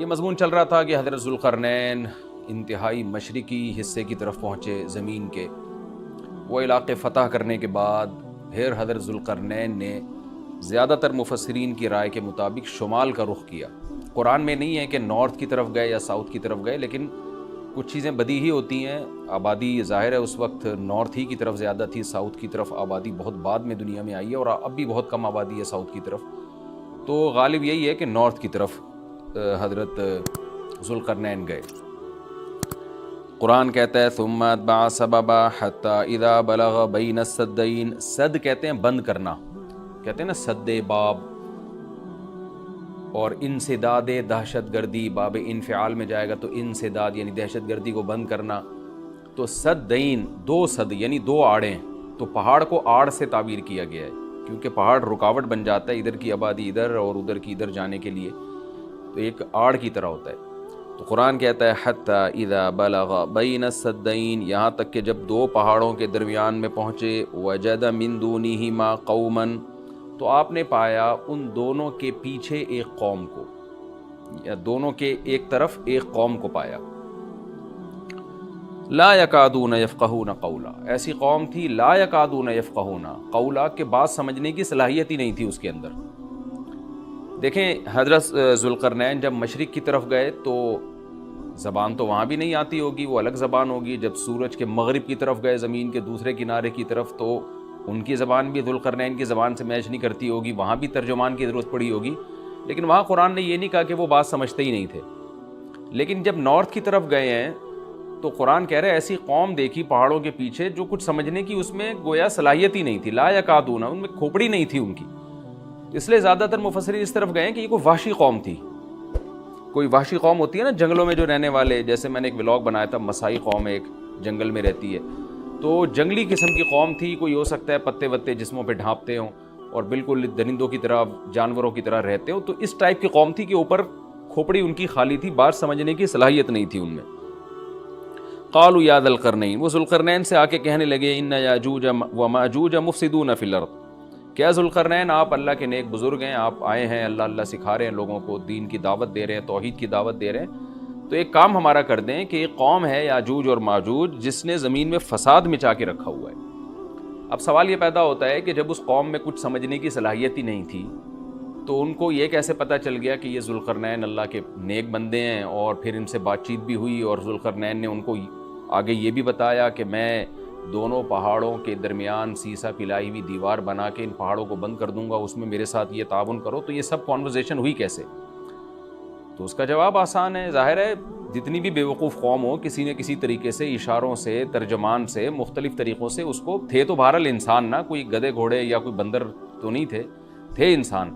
یہ مضمون چل رہا تھا کہ حضرت ذوالقرنین انتہائی مشرقی حصے کی طرف پہنچے زمین کے، وہ علاقے فتح کرنے کے بعد پھر حضرت ذوالقرنین نے زیادہ تر مفسرین کی رائے کے مطابق شمال کا رخ کیا۔ قرآن میں نہیں ہے کہ نارتھ کی طرف گئے یا ساؤتھ کی طرف گئے، لیکن کچھ چیزیں بدیہی ہوتی ہیں۔ آبادی ظاہر ہے اس وقت نارتھ ہی کی طرف زیادہ تھی، ساؤتھ کی طرف آبادی بہت بعد میں دنیا میں آئی ہے، اور اب بھی بہت کم آبادی ہے ساؤتھ کی طرف، تو غالب یہی ہے کہ نارتھ کی طرف حضرت ذوالقرنین گئے۔ قرآن کہتا ہے ثم اتبع سببا حتی اذا بلغ بین السدین، سد کہتے ہیں بند کرنا، کہتے ہیں نا سد باب، اور انسداد دہشت گردی، باب انفعال میں جائے گا تو انسداد یعنی دہشت گردی کو بند کرنا، تو سدین دو سد یعنی دو آڑیں، تو پہاڑ کو آڑ سے تعبیر کیا گیا ہے کیونکہ پہاڑ رکاوٹ بن جاتا ہے ادھر کی آبادی ادھر اور ادھر کی ادھر جانے کے لیے، تو ایک آڑ کی طرح ہوتا ہے۔ تو قرآن کہتا ہے حتی اذا بلغ بین السدین، یہاں تک کہ جب دو پہاڑوں کے درمیان میں پہنچے، وجد من دونہما قوما، تو آپ نے پایا ان دونوں کے پیچھے ایک قوم کو، یا دونوں کے ایک طرف ایک قوم کو پایا۔ لا یکادون یفقہون قولا، ایسی قوم تھی لا یکادون یفقہون قولا، کہ بات سمجھنے کی صلاحیت ہی نہیں تھی اس کے اندر۔ دیکھیں حضرت ذوالقرنین جب مشرق کی طرف گئے تو زبان تو وہاں بھی نہیں آتی ہوگی، وہ الگ زبان ہوگی۔ جب سورج کے مغرب کی طرف گئے زمین کے دوسرے کنارے کی طرف، تو ان کی زبان بھی ذوالقرنین کی زبان سے میچ نہیں کرتی ہوگی، وہاں بھی ترجمان کی ضرورت پڑی ہوگی، لیکن وہاں قرآن نے یہ نہیں کہا کہ وہ بات سمجھتے ہی نہیں تھے۔ لیکن جب نارتھ کی طرف گئے ہیں تو قرآن کہہ رہے ہیں ایسی قوم دیکھی پہاڑوں کے پیچھے جو کچھ سمجھنے کی اس میں گویا صلاحیت ہی نہیں تھی، لا یکادون، ان میں کھوپڑی نہیں تھی ان کی۔ اس لیے زیادہ تر مفسرین اس طرف گئے ہیں کہ یہ کوئی وحشی قوم تھی۔ کوئی وحشی قوم ہوتی ہے نا جنگلوں میں جو رہنے والے، جیسے میں نے ایک ولاگ بنایا تھا، مسائی قوم ایک جنگل میں رہتی ہے، تو جنگلی قسم کی قوم تھی۔ کوئی ہو سکتا ہے پتے وتے جسموں پہ ڈھانپتے ہوں اور بالکل درندوں کی طرح جانوروں کی طرح رہتے ہو، تو اس ٹائپ کی قوم تھی کہ اوپر کھوپڑی ان کی خالی تھی، بات سمجھنے کی صلاحیت نہیں تھی ان میں۔ قالوا یا ذا القرنین، وہ ذوالقرنین سے آ کے کہنے لگے ان یاجوج و ماجوج مفسدون فی الارض، کیا ذوالقرنین آپ اللہ کے نیک بزرگ ہیں، آپ آئے ہیں اللہ سکھا رہے ہیں لوگوں کو، دین کی دعوت دے رہے ہیں، توحید کی دعوت دے رہے ہیں، تو ایک کام ہمارا کر دیں کہ ایک قوم ہے یاجوج اور ماجوج جس نے زمین میں فساد مچا کے رکھا ہوا ہے۔ اب سوال یہ پیدا ہوتا ہے کہ جب اس قوم میں کچھ سمجھنے کی صلاحیت ہی نہیں تھی تو ان کو یہ کیسے پتہ چل گیا کہ یہ ذوالقرنین اللہ کے نیک بندے ہیں، اور پھر ان سے بات چیت بھی ہوئی اور ذوالقرنین نے ان کو آگے یہ بھی بتایا کہ میں دونوں پہاڑوں کے درمیان سیسا پلائی ہوئی دیوار بنا کے ان پہاڑوں کو بند کر دوں گا، اس میں میرے ساتھ یہ تعاون کرو، تو یہ سب کانورزیشن ہوئی کیسے؟ تو اس کا جواب آسان ہے، ظاہر ہے جتنی بھی بیوقوف قوم ہو کسی نہ کسی طریقے سے، اشاروں سے، ترجمان سے، مختلف طریقوں سے اس کو، تھے تو بہرحال انسان نا، کوئی گدھے گھوڑے یا کوئی بندر تو نہیں تھے انسان۔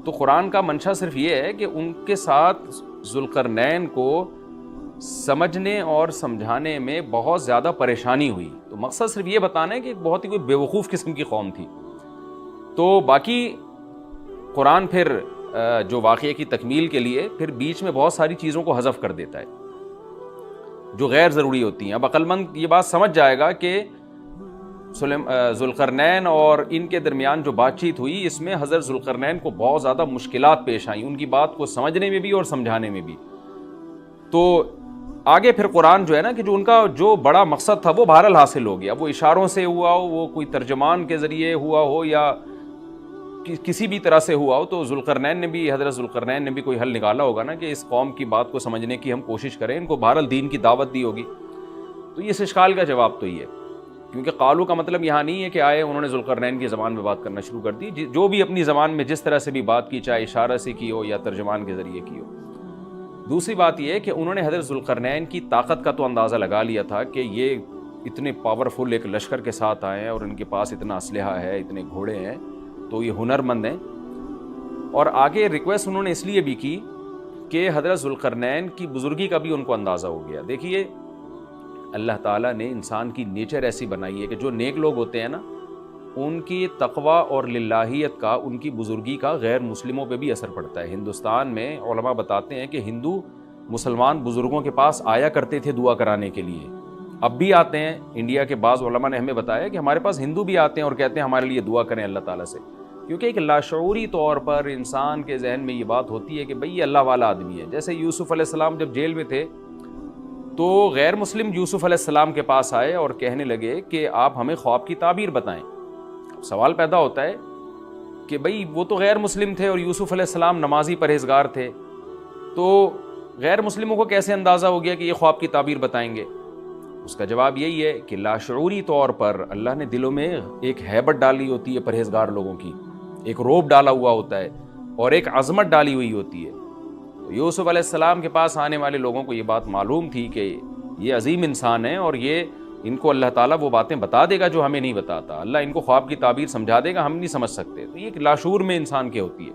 تو قرآن کا منشا صرف یہ ہے کہ ان کے ساتھ ذوالقرنین کو سمجھنے اور سمجھانے میں بہت زیادہ پریشانی ہوئی، تو مقصد صرف یہ بتانا ہے کہ بہت ہی کوئی بیوقوف قسم کی قوم تھی۔ تو باقی قرآن پھر جو واقعے کی تکمیل کے لیے پھر بیچ میں بہت ساری چیزوں کو حذف کر دیتا ہے جو غیر ضروری ہوتی ہیں۔ اب عقل مند یہ بات سمجھ جائے گا کہ ذوالقرنین اور ان کے درمیان جو بات چیت ہوئی، اس میں حضرت ذوالقرنین کو بہت زیادہ مشکلات پیش آئیں، ان کی بات کو سمجھنے میں بھی اور سمجھانے میں بھی۔ تو آگے پھر قرآن جو ہے نا کہ جو ان کا جو بڑا مقصد تھا وہ بہرحال حاصل ہو گیا، وہ اشاروں سے ہوا ہو، وہ کوئی ترجمان کے ذریعے ہوا ہو، یا کسی بھی طرح سے ہوا ہو، تو حضرت ذوالقرنین نے بھی کوئی حل نکالا ہوگا نا کہ اس قوم کی بات کو سمجھنے کی ہم کوشش کریں، ان کو بہرحال دین کی دعوت دی ہوگی۔ تو اس اشکال کا جواب تو یہ ہے، کیونکہ قالو کا مطلب یہاں نہیں ہے کہ آئے انہوں نے ذوالقرنین کی زبان میں بات کرنا شروع کر دی، جو بھی اپنی زبان میں جس طرح سے بھی بات کی، چاہے اشارہ سے کی ہو یا ترجمان کے ذریعے کی ہو۔ دوسری بات یہ ہے کہ انہوں نے حضرت ذوالقرنین کی طاقت کا تو اندازہ لگا لیا تھا کہ یہ اتنے پاورفل ایک لشکر کے ساتھ آئے ہیں اور ان کے پاس اتنا اسلحہ ہے، اتنے گھوڑے ہیں، تو یہ ہنرمند ہیں۔ اور آگے ریکویسٹ انہوں نے اس لیے بھی کی کہ حضرت ذوالقرنین کی بزرگی کا بھی ان کو اندازہ ہو گیا۔ دیکھیے اللہ تعالیٰ نے انسان کی نیچر ایسی بنائی ہے کہ جو نیک لوگ ہوتے ہیں نا، ان کی تقوی اور للہیت کا، ان کی بزرگی کا غیر مسلموں پہ بھی اثر پڑتا ہے۔ ہندوستان میں علماء بتاتے ہیں کہ ہندو مسلمان بزرگوں کے پاس آیا کرتے تھے دعا کرانے کے لیے، اب بھی آتے ہیں۔ انڈیا کے بعض علماء نے ہمیں بتایا کہ ہمارے پاس ہندو بھی آتے ہیں اور کہتے ہیں ہمارے لیے دعا کریں اللہ تعالیٰ سے۔ کیونکہ ایک لاشعوری طور پر انسان کے ذہن میں یہ بات ہوتی ہے کہ بھئی یہ اللہ والا آدمی ہے. جیسے یوسف علیہ السلام جب جیل میں تھے تو غیر مسلم یوسف علیہ السلام کے پاس آئے اور کہنے لگے کہ آپ ہمیں خواب کی تعبیر بتائیں. سوال پیدا ہوتا ہے کہ بھئی وہ تو غیر مسلم تھے اور یوسف علیہ السلام نمازی پرہیزگار تھے, تو غیر مسلموں کو کیسے اندازہ ہو گیا کہ یہ خواب کی تعبیر بتائیں گے؟ اس کا جواب یہی ہے کہ لاشعوری طور پر اللہ نے دلوں میں ایک ہیبت ڈالی ہوتی ہے پرہیزگار لوگوں کی, ایک روب ڈالا ہوا ہوتا ہے اور ایک عظمت ڈالی ہوئی ہوتی ہے. تو یوسف علیہ السلام کے پاس آنے والے لوگوں کو یہ بات معلوم تھی کہ یہ عظیم انسان ہے اور یہ ان کو اللہ تعالیٰ وہ باتیں بتا دے گا جو ہمیں نہیں بتاتا, اللہ ان کو خواب کی تعبیر سمجھا دے گا, ہم نہیں سمجھ سکتے. تو یہ ایک لاشعور میں انسان کی ہوتی ہے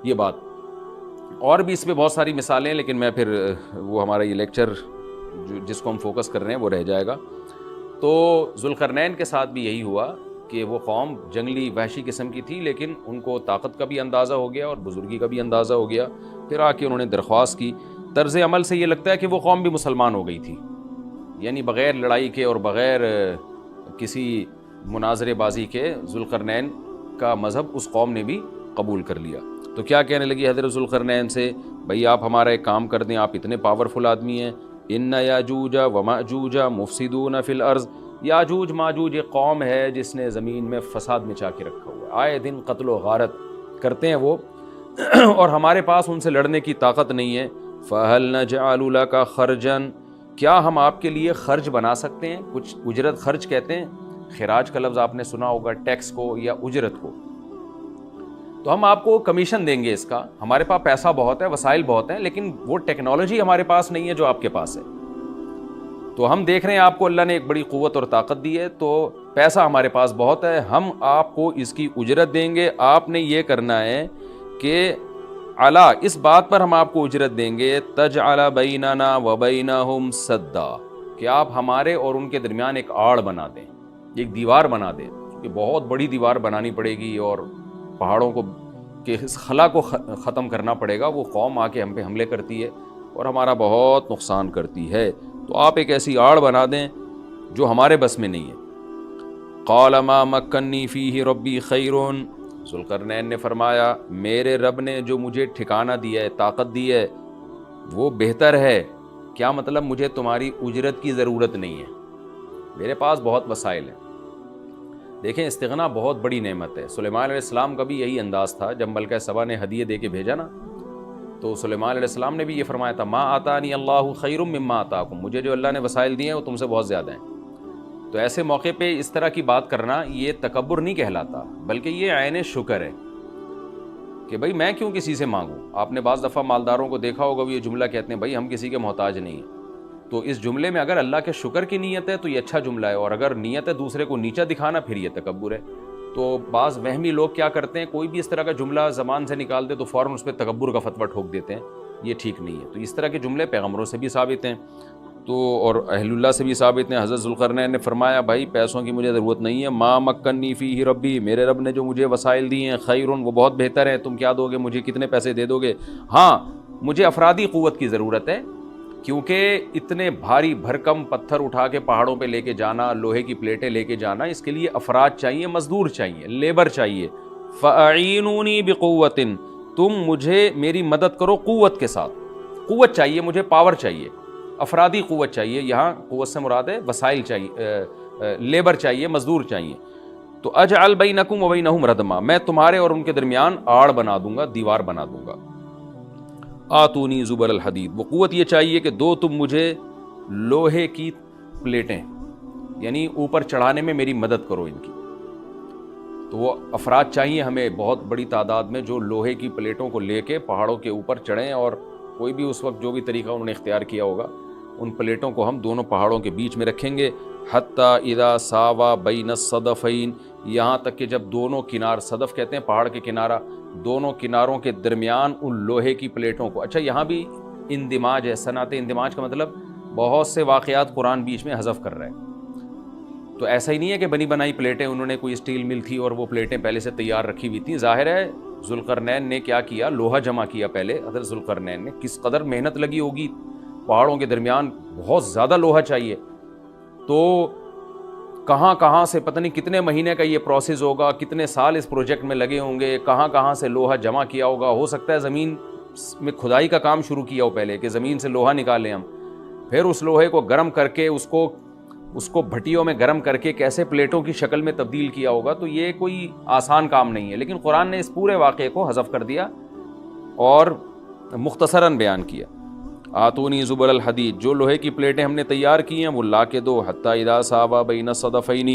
یہ بات. اور بھی اس میں بہت ساری مثالیں ہیں, لیکن میں پھر وہ ہمارا یہ لیکچر جس کو ہم فوکس کر رہے ہیں وہ رہ جائے گا. تو ذوالقرنین کے ساتھ بھی یہی ہوا کہ وہ قوم جنگلی وحشی قسم کی تھی, لیکن ان کو طاقت کا بھی اندازہ ہو گیا اور بزرگی کا بھی اندازہ ہو گیا. پھر آ کے انہوں نے درخواست کی. طرز عمل سے یہ لگتا ہے کہ وہ قوم بھی مسلمان ہو گئی تھی, یعنی بغیر لڑائی کے اور بغیر کسی مناظرے بازی کے ذوالقرنین کا مذہب اس قوم نے بھی قبول کر لیا. تو کیا کہنے لگی حضرت ذوالقرنین سے, بھئی آپ ہمارا ایک کام کر دیں, آپ اتنے پاورفل آدمی ہیں, ان یاجوج و ماجوج مفسدون فی الارض. یاجوج ماجوج ایک قوم ہے جس نے زمین میں فساد مچا کے رکھا ہوا ہے, آئے دن قتل و غارت کرتے ہیں وہ, اور ہمارے پاس ان سے لڑنے کی طاقت نہیں ہے. فَهَلْ نَجْعَلُ لَكَ خَرْجًا, کیا ہم آپ کے لیے خرچ بنا سکتے ہیں؟ کچھ اجرت خرچ کہتے ہیں, خراج کا لفظ آپ نے سنا ہوگا, ٹیکس کو یا اجرت کو. تو ہم آپ کو کمیشن دیں گے اس کا, ہمارے پاس پیسہ بہت ہے, وسائل بہت ہیں, لیکن وہ ٹیکنالوجی ہمارے پاس نہیں ہے جو آپ کے پاس ہے. تو ہم دیکھ رہے ہیں آپ کو اللہ نے ایک بڑی قوت اور طاقت دی ہے, تو پیسہ ہمارے پاس بہت ہے, ہم آپ کو اس کی اجرت دیں گے. آپ نے یہ کرنا ہے کہ علا, اس بات پر ہم آپ کو اجرت دیں گے, تجعل بیننا و بینہم سدا, کہ آپ ہمارے اور ان کے درمیان ایک آڑ بنا دیں, ایک دیوار بنا دیں. کہ بہت بڑی دیوار بنانی پڑے گی اور پہاڑوں کو کہ اس خلا کو ختم کرنا پڑے گا. وہ قوم آ کے ہم پہ حملے کرتی ہے اور ہمارا بہت نقصان کرتی ہے, تو آپ ایک ایسی آڑ بنا دیں جو ہمارے بس میں نہیں ہے. قال ما مکنی فیہ ربی خیر, ذوالقرنین نے فرمایا میرے رب نے جو مجھے ٹھکانہ دیا ہے, طاقت دی ہے, وہ بہتر ہے. کیا مطلب؟ مجھے تمہاری اجرت کی ضرورت نہیں ہے, میرے پاس بہت وسائل ہیں. دیکھیں استغنا بہت بڑی نعمت ہے. سلیمان علیہ السلام کا بھی یہی انداز تھا. جب ملکہ سبا نے ہدیے دے کے بھیجا نا, تو سلیمان علیہ السلام نے بھی یہ فرمایا تھا, ما آتانی اللہ خیر مما آتاکم, مجھے جو اللہ نے وسائل دیے ہیں وہ تم سے بہت زیادہ ہیں. تو ایسے موقع پہ اس طرح کی بات کرنا یہ تکبر نہیں کہلاتا, بلکہ یہ عین شکر ہے کہ بھئی میں کیوں کسی سے مانگوں. آپ نے بعض دفعہ مالداروں کو دیکھا ہوگا, وہ یہ جملہ کہتے ہیں بھئی ہم کسی کے محتاج نہیں ہیں. تو اس جملے میں اگر اللہ کے شکر کی نیت ہے تو یہ اچھا جملہ ہے, اور اگر نیت ہے دوسرے کو نیچا دکھانا پھر یہ تکبر ہے. تو بعض وہمی لوگ کیا کرتے ہیں, کوئی بھی اس طرح کا جملہ زبان سے نکال دے تو فوراً اس پہ تکبر کا فتویٰ ٹھوک دیتے ہیں. یہ ٹھیک نہیں ہے. تو اس طرح کے جملے پیغمبروں سے بھی ثابت ہیں تو اور اہل اللہ سے بھی ثابت ہیں. حضرت ذوالقرنین نے فرمایا بھائی پیسوں کی مجھے ضرورت نہیں ہے, ما مکنی فیہ ربی, میرے رب نے جو مجھے وسائل دیے ہیں, خیرون, وہ بہت بہتر ہے. تم کیا دو گے مجھے, کتنے پیسے دے دو گے؟ ہاں مجھے افرادی قوت کی ضرورت ہے, کیونکہ اتنے بھاری بھرکم پتھر اٹھا کے پہاڑوں پہ لے کے جانا, لوہے کی پلیٹیں لے کے جانا, اس کے لیے افراد چاہیے, مزدور چاہیے, لیبر چاہیے. فَأَعِینُونِی بِقُوَّةٍ, تم مجھے میری مدد کرو قوت کے ساتھ. قوت چاہیے مجھے, پاور چاہیے, افرادی قوت چاہیے. یہاں قوت سے مراد ہے وسائل چاہیے, لیبر چاہیے, مزدور چاہیے. تو اجعل بینکم و بینہم ردما, میں تمہارے اور ان کے درمیان آڑ بنا دوں گا, دیوار بنا دوں گا. آتونی زبر الحدید, وہ قوت یہ چاہیے کہ دو تم مجھے لوہے کی پلیٹیں, یعنی اوپر چڑھانے میں میری مدد کرو ان کی. تو وہ افراد چاہیے ہمیں بہت بڑی تعداد میں جو لوہے کی پلیٹوں کو لے کے پہاڑوں کے اوپر چڑھیں, اور کوئی بھی اس وقت جو بھی طریقہ انہوں نے اختیار کیا ہوگا, ان پلیٹوں کو ہم دونوں پہاڑوں کے بیچ میں رکھیں گے. حتیٰ اذا ساوا بین الصدفین, یہاں تک کہ جب دونوں کنار, صدف کہتے ہیں پہاڑ کے کنارہ, دونوں کناروں کے درمیان ان لوہے کی پلیٹوں کو. اچھا یہاں بھی اندماج ہے, صنعت اندماج کا مطلب بہت سے واقعات قرآن بیچ میں حذف کر رہا ہے. تو ایسا ہی نہیں ہے کہ بنی بنائی پلیٹیں, انہوں نے کوئی اسٹیل مل تھی اور وہ پلیٹیں پہلے سے تیار رکھی ہوئی تھیں. ظاہر ہے ذوالقرنین نے کیا کیا, لوہا جمع کیا پہلے. حضرت ذوالقرنین نے کس قدر محنت لگی ہوگی, پہاڑوں کے درمیان بہت زیادہ لوہا چاہیے. تو کہاں کہاں سے پتہ نہیں کتنے مہینے کا یہ پروسیس ہوگا, کتنے سال اس پروجیکٹ میں لگے ہوں گے, کہاں کہاں سے لوہا جمع کیا ہوگا. ہو سکتا ہے زمین میں کھدائی کا کام شروع کیا ہو پہلے, کہ زمین سے لوہا نکالیں ہم, پھر اس لوہے کو گرم کر کے اس کو بھٹیوں میں گرم کر کے کیسے پلیٹوں کی شکل میں تبدیل کیا ہوگا. تو یہ کوئی آسان کام نہیں ہے, لیکن قرآن نے اس پورے واقعے کو حذف کر دیا اور مختصراً بیان کیا. آتونی زبر الحدید, جو لوہے کی پلیٹیں ہم نے تیار کی ہیں وہ لا کے دو. حتی اذا ساوا بین الصدفین,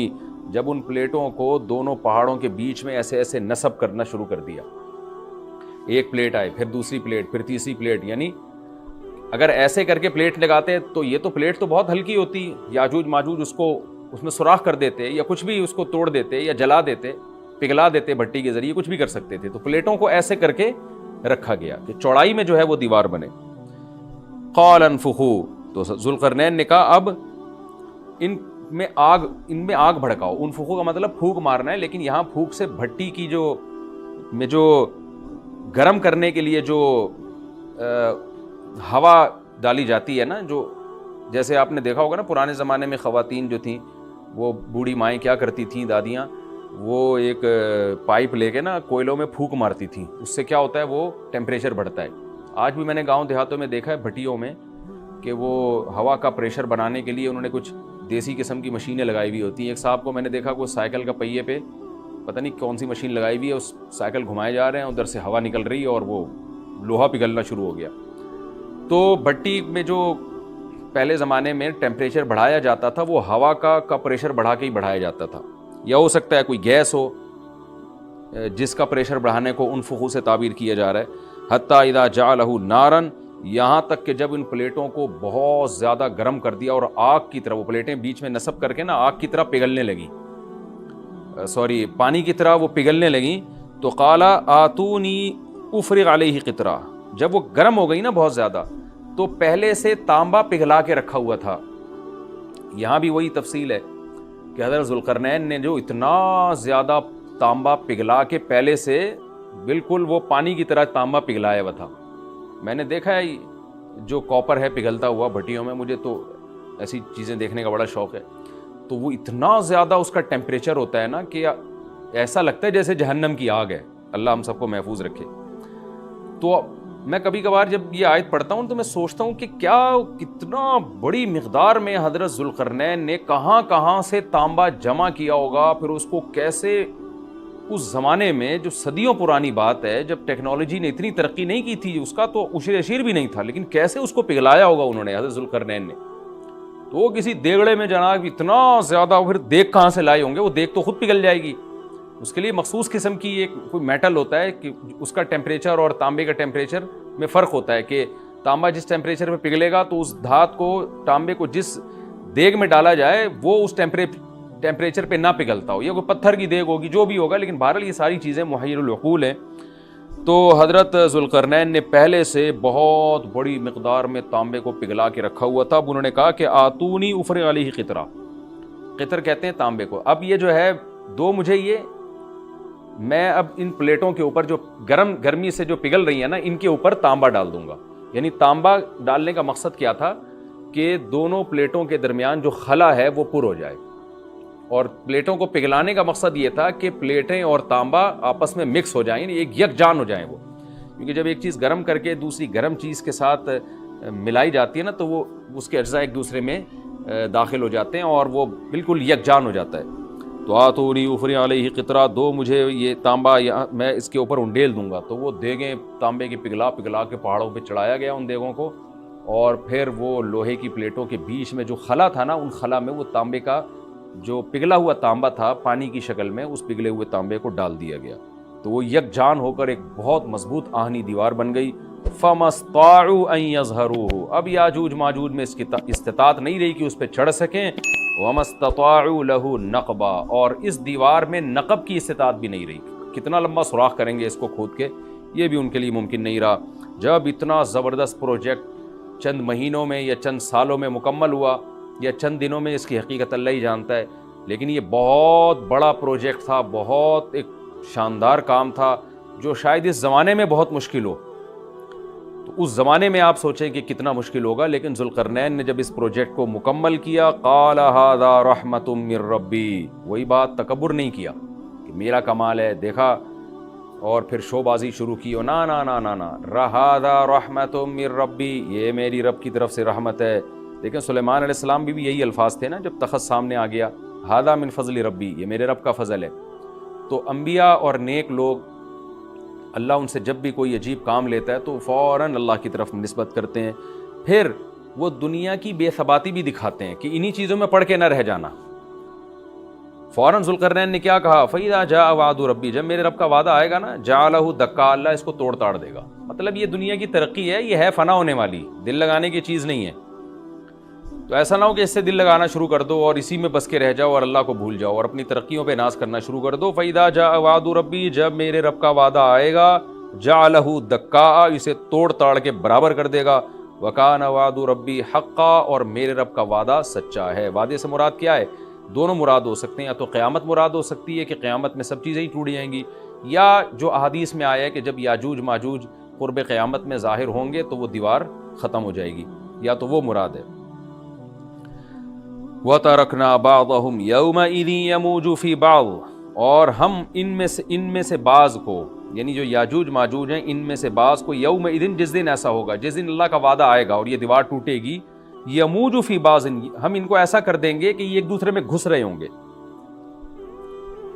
جب ان پلیٹوں کو دونوں پہاڑوں کے بیچ میں ایسے ایسے نصب کرنا شروع کر دیا. ایک پلیٹ آئے, پھر دوسری پلیٹ, پھر تیسری پلیٹ. یعنی اگر ایسے کر کے پلیٹ لگاتے تو یہ تو پلیٹ تو بہت ہلکی ہوتی, یاجوج ماجوج اس میں سوراخ کر دیتے یا کچھ بھی اس کو توڑ دیتے یا جلا دیتے, پگھلا دیتے بھٹی کے ذریعے, کچھ بھی کر سکتے تھے. تو پلیٹوں کو ایسے کر کے رکھا گیا کہ چوڑائی میں جو ہے وہ دیوار بنے. قال انفخوا, تو ذوالقرنین نے کہا اب ان میں آگ بھڑکاؤ. انفخوا کا مطلب پھونک مارنا ہے, لیکن یہاں پھونک سے بھٹی کی جو گرم کرنے کے لیے جو ہوا ڈالی جاتی ہے نا, جو جیسے آپ نے دیکھا ہوگا نا پرانے زمانے میں خواتین جو تھیں وہ بوڑھی مائیں کیا کرتی تھیں, دادیاں, وہ ایک پائپ لے کے نا کوئلوں میں پھونک مارتی تھیں. اس سے کیا ہوتا ہے, وہ ٹیمپریچر بڑھتا ہے. آج بھی میں نے گاؤں دیہاتوں میں دیکھا ہے بھٹیوں میں کہ وہ ہوا کا پریشر بنانے کے لیے انہوں نے کچھ دیسی قسم کی مشینیں لگائی ہوئی ہوتی ہیں. ایک صاحب کو میں نے دیکھا کوئی سائیکل کا پہیے پہ پتہ نہیں کون سی مشین لگائی ہوئی ہے, اس سائیکل گھمائے جا رہے ہیں, ادھر سے ہوا نکل رہی ہے اور وہ لوہا پگھلنا شروع ہو گیا. تو بھٹی میں جو پہلے زمانے میں ٹیمپریچر بڑھایا جاتا تھا وہ ہوا کا پریشر بڑھا کے ہی بڑھایا جاتا تھا, یا ہو سکتا ہے کوئی گیس ہو جس کا پریشر بڑھانے کو انفخو سے تعبیر کیا جا رہا ہے. حتی اذا جعلہ نارن, یہاں تک کہ جب ان پلیٹوں کو بہت زیادہ گرم کر دیا اور آگ کی طرح, وہ پلیٹیں بیچ میں نصب کر کے نا آگ کی طرح پگھلنے لگیں, پانی کی طرح وہ پگھلنے لگیں. تو قال آتونی افرغ علیہ قطرہ, جب وہ گرم ہو گئی نا بہت زیادہ, تو پہلے سے تانبا پگھلا کے رکھا ہوا تھا. یہاں بھی وہی تفصیل ہے کہ حضرت ذوالقرنین نے جو اتنا زیادہ تانبا پگھلا کے پہلے سے بالکل وہ پانی کی طرح تانبا پگھلایا ہوا تھا. میں نے دیکھا ہے جو کاپر ہے پگھلتا ہوا بھٹیوں میں, مجھے تو ایسی چیزیں دیکھنے کا بڑا شوق ہے. تو وہ اتنا زیادہ اس کا ٹیمپریچر ہوتا ہے نا کہ ایسا لگتا ہے جیسے جہنم کی آگ ہے. اللہ ہم سب کو محفوظ رکھے. تو میں کبھی کبھار جب یہ آیت پڑھتا ہوں تو میں سوچتا ہوں کہ کتنا بڑی مقدار میں حضرت ذوالقرنین نے کہاں کہاں سے تانبا جمع کیا ہوگا, پھر اس کو کیسے اس زمانے میں, جو صدیوں پرانی بات ہے, جب ٹیکنالوجی نے اتنی ترقی نہیں کی تھی, اس کا تو عشر اشیر بھی نہیں تھا, لیکن کیسے اس کو پگھلایا ہوگا انہوں نے, حضرت ذوالقرنین نے. تو وہ کسی دیگڑے میں جناب اتنا زیادہ, پھر دیگ کہاں سے لائے ہوں گے, وہ دیگ تو خود پگھل جائے گی. اس کے لیے مخصوص قسم کی ایک کوئی میٹل ہوتا ہے کہ اس کا ٹیمپریچر اور تانبے کا ٹیمپریچر میں فرق ہوتا ہے, کہ تانبا جس ٹیمپریچر پہ پگھلے گا تو اس دھات کو, تانبے کو جس دیگ میں ڈالا جائے وہ اس ٹیمپریچر پہ نہ پگھلتا ہو, یا کوئی پتھر کی دیگ ہوگی, جو بھی ہوگا, لیکن بہرحال یہ ساری چیزیں محیر العقول ہیں. تو حضرت ذوالقرنین نے پہلے سے بہت بڑی مقدار میں تانبے کو پگھلا کے رکھا ہوا تھا. اب انہوں نے کہا کہ آتونی افرغ علیہ قطرہ, قطر کہتے ہیں تانبے کو. اب یہ جو ہے دو مجھے میں اب ان پلیٹوں کے اوپر جو گرمی سے جو پگھل رہی ہیں نا, ان کے اوپر تانبا ڈال دوں گا. یعنی تانبا ڈالنے کا مقصد کیا تھا کہ دونوں پلیٹوں کے درمیان جو خلا ہے وہ پر ہو جائے, اور پلیٹوں کو پگھلانے کا مقصد یہ تھا کہ پلیٹیں اور تانبا آپس میں مکس ہو جائیں, یعنی ایک یکجان ہو جائیں وہ. کیونکہ جب ایک چیز گرم کر کے دوسری گرم چیز کے ساتھ ملائی جاتی ہے نا, تو وہ اس کے اجزاء ایک دوسرے میں داخل ہو جاتے ہیں اور وہ بالکل یکجان ہو جاتا ہے. تو آتونی افرغ علیہ قطرہ, دو مجھے یہ تانبا, میں اس کے اوپر انڈیل دوں گا. تو وہ دیگیں تانبے کی پگھلا کے پہاڑوں پہ چڑھایا گیا ان دیگوں کو, اور پھر وہ لوہے کی پلیٹوں کے بیچ میں جو خلا تھا نا, ان خلا میں وہ تانبے کا جو پگھلا ہوا تانبا تھا پانی کی شکل میں, اس پگھلے ہوئے تانبے کو ڈال دیا گیا. تو وہ یکجان ہو کر ایک بہت مضبوط آہنی دیوار بن گئی. فَمَا اسْطَاعُوا أَن يَظْهَرُوهُ, اب یاجوج ماجوج میں اس کی استطاعت نہیں رہی کہ اس پہ چڑھ سکیں. وَمَا اسْتَطَاعُوا لَهُ نَقْبًا, اور اس دیوار میں نقب کی استطاعت بھی نہیں رہی. کتنا لمبا سوراخ کریں گے اس کو کھود کے, یہ بھی ان کے لیے ممکن نہیں رہا. جب اتنا زبردست پروجیکٹ چند مہینوں میں یا چند سالوں میں مکمل ہوا, یا چند دنوں میں, اس کی حقیقت اللہ ہی جانتا ہے, لیکن یہ بہت بڑا پروجیکٹ تھا, بہت ایک شاندار کام تھا, جو شاید اس زمانے میں بہت مشکل ہو. تو اس زمانے میں آپ سوچیں کہ کتنا مشکل ہوگا، لیکن ذوالقرنین نے جب اس پروجیکٹ کو مکمل کیا، قال ھذا رحمۃ من ربی، وہی بات، تکبر نہیں کیا کہ میرا کمال ہے، دیکھا اور پھر شو بازی شروع کی، نا نا نا نا نا، ھذا رحمۃ من ربی، یہ میری رب کی طرف سے رحمت ہے۔ لیکن سلیمان علیہ السلام بھی یہی الفاظ تھے نا جب تخت سامنے آ گیا، ھذا من فضل ربی، یہ میرے رب کا فضل ہے۔ تو انبیاء اور نیک لوگ، اللہ ان سے جب بھی کوئی عجیب کام لیتا ہے تو فوراً اللہ کی طرف نسبت کرتے ہیں، پھر وہ دنیا کی بے ثباتی بھی دکھاتے ہیں کہ انہی چیزوں میں پڑھ کے نہ رہ جانا۔ فوراً ذوالقرنین نے کیا کہا، فَإِذَا جَاءَ وَعْدُ رَبِّي، جب میرے رب کا وعدہ آئے گا نا، جَعَلَهُ دَكَّا، اللہ اس کو توڑ تاڑ دے گا۔ مطلب یہ دنیا کی ترقی ہے، یہ ہے فنا ہونے والی، دل لگانے کی چیز نہیں ہے۔ تو ایسا نہ ہو کہ اس سے دل لگانا شروع کر دو اور اسی میں بس کے رہ جاؤ اور اللہ کو بھول جاؤ اور اپنی ترقیوں پہ ناز کرنا شروع کر دو۔ فَإِذَا جَاءَ وَعْدُ رَبِّي، جب میرے رب کا وعدہ آئے گا، جَعَلَهُ دَكَّا، اسے توڑ تاڑ کے برابر کر دے گا۔ وَكَانَ وَعْدُ رَبِّي حَقًّا، اور میرے رب کا وعدہ سچا ہے۔ وعدے سے مراد کیا ہے؟ دونوں مراد ہو سکتے ہیں، یا تو قیامت مراد ہو سکتی ہے کہ قیامت میں سب چیزیں ہی ٹوٹ جائیں گی، یا جو احادیث میں آیا ہے کہ جب یاجوج ماجوج قرب قیامت میں ظاہر ہوں گے تو وہ دیوار ختم ہو جائے گی، یا تو وہ مراد ہے۔ وَتَرَكْنَا بَعْضَهُمْ يَوْمَئِذٍ يَمُوجُ فِي بَعْضٍ، اور ہم ان میں سے بعض کو، یعنی جو یاجوج ماجوج ہیں ان میں سے بعض کو، یومئذ، جس دن ایسا ہوگا، جس دن اللہ کا وعدہ آئے گا اور یہ دیوار ٹوٹے گی، یموج فی بعض، ہم ان کو ایسا کر دیں گے کہ یہ ایک دوسرے میں گھس رہے ہوں گے۔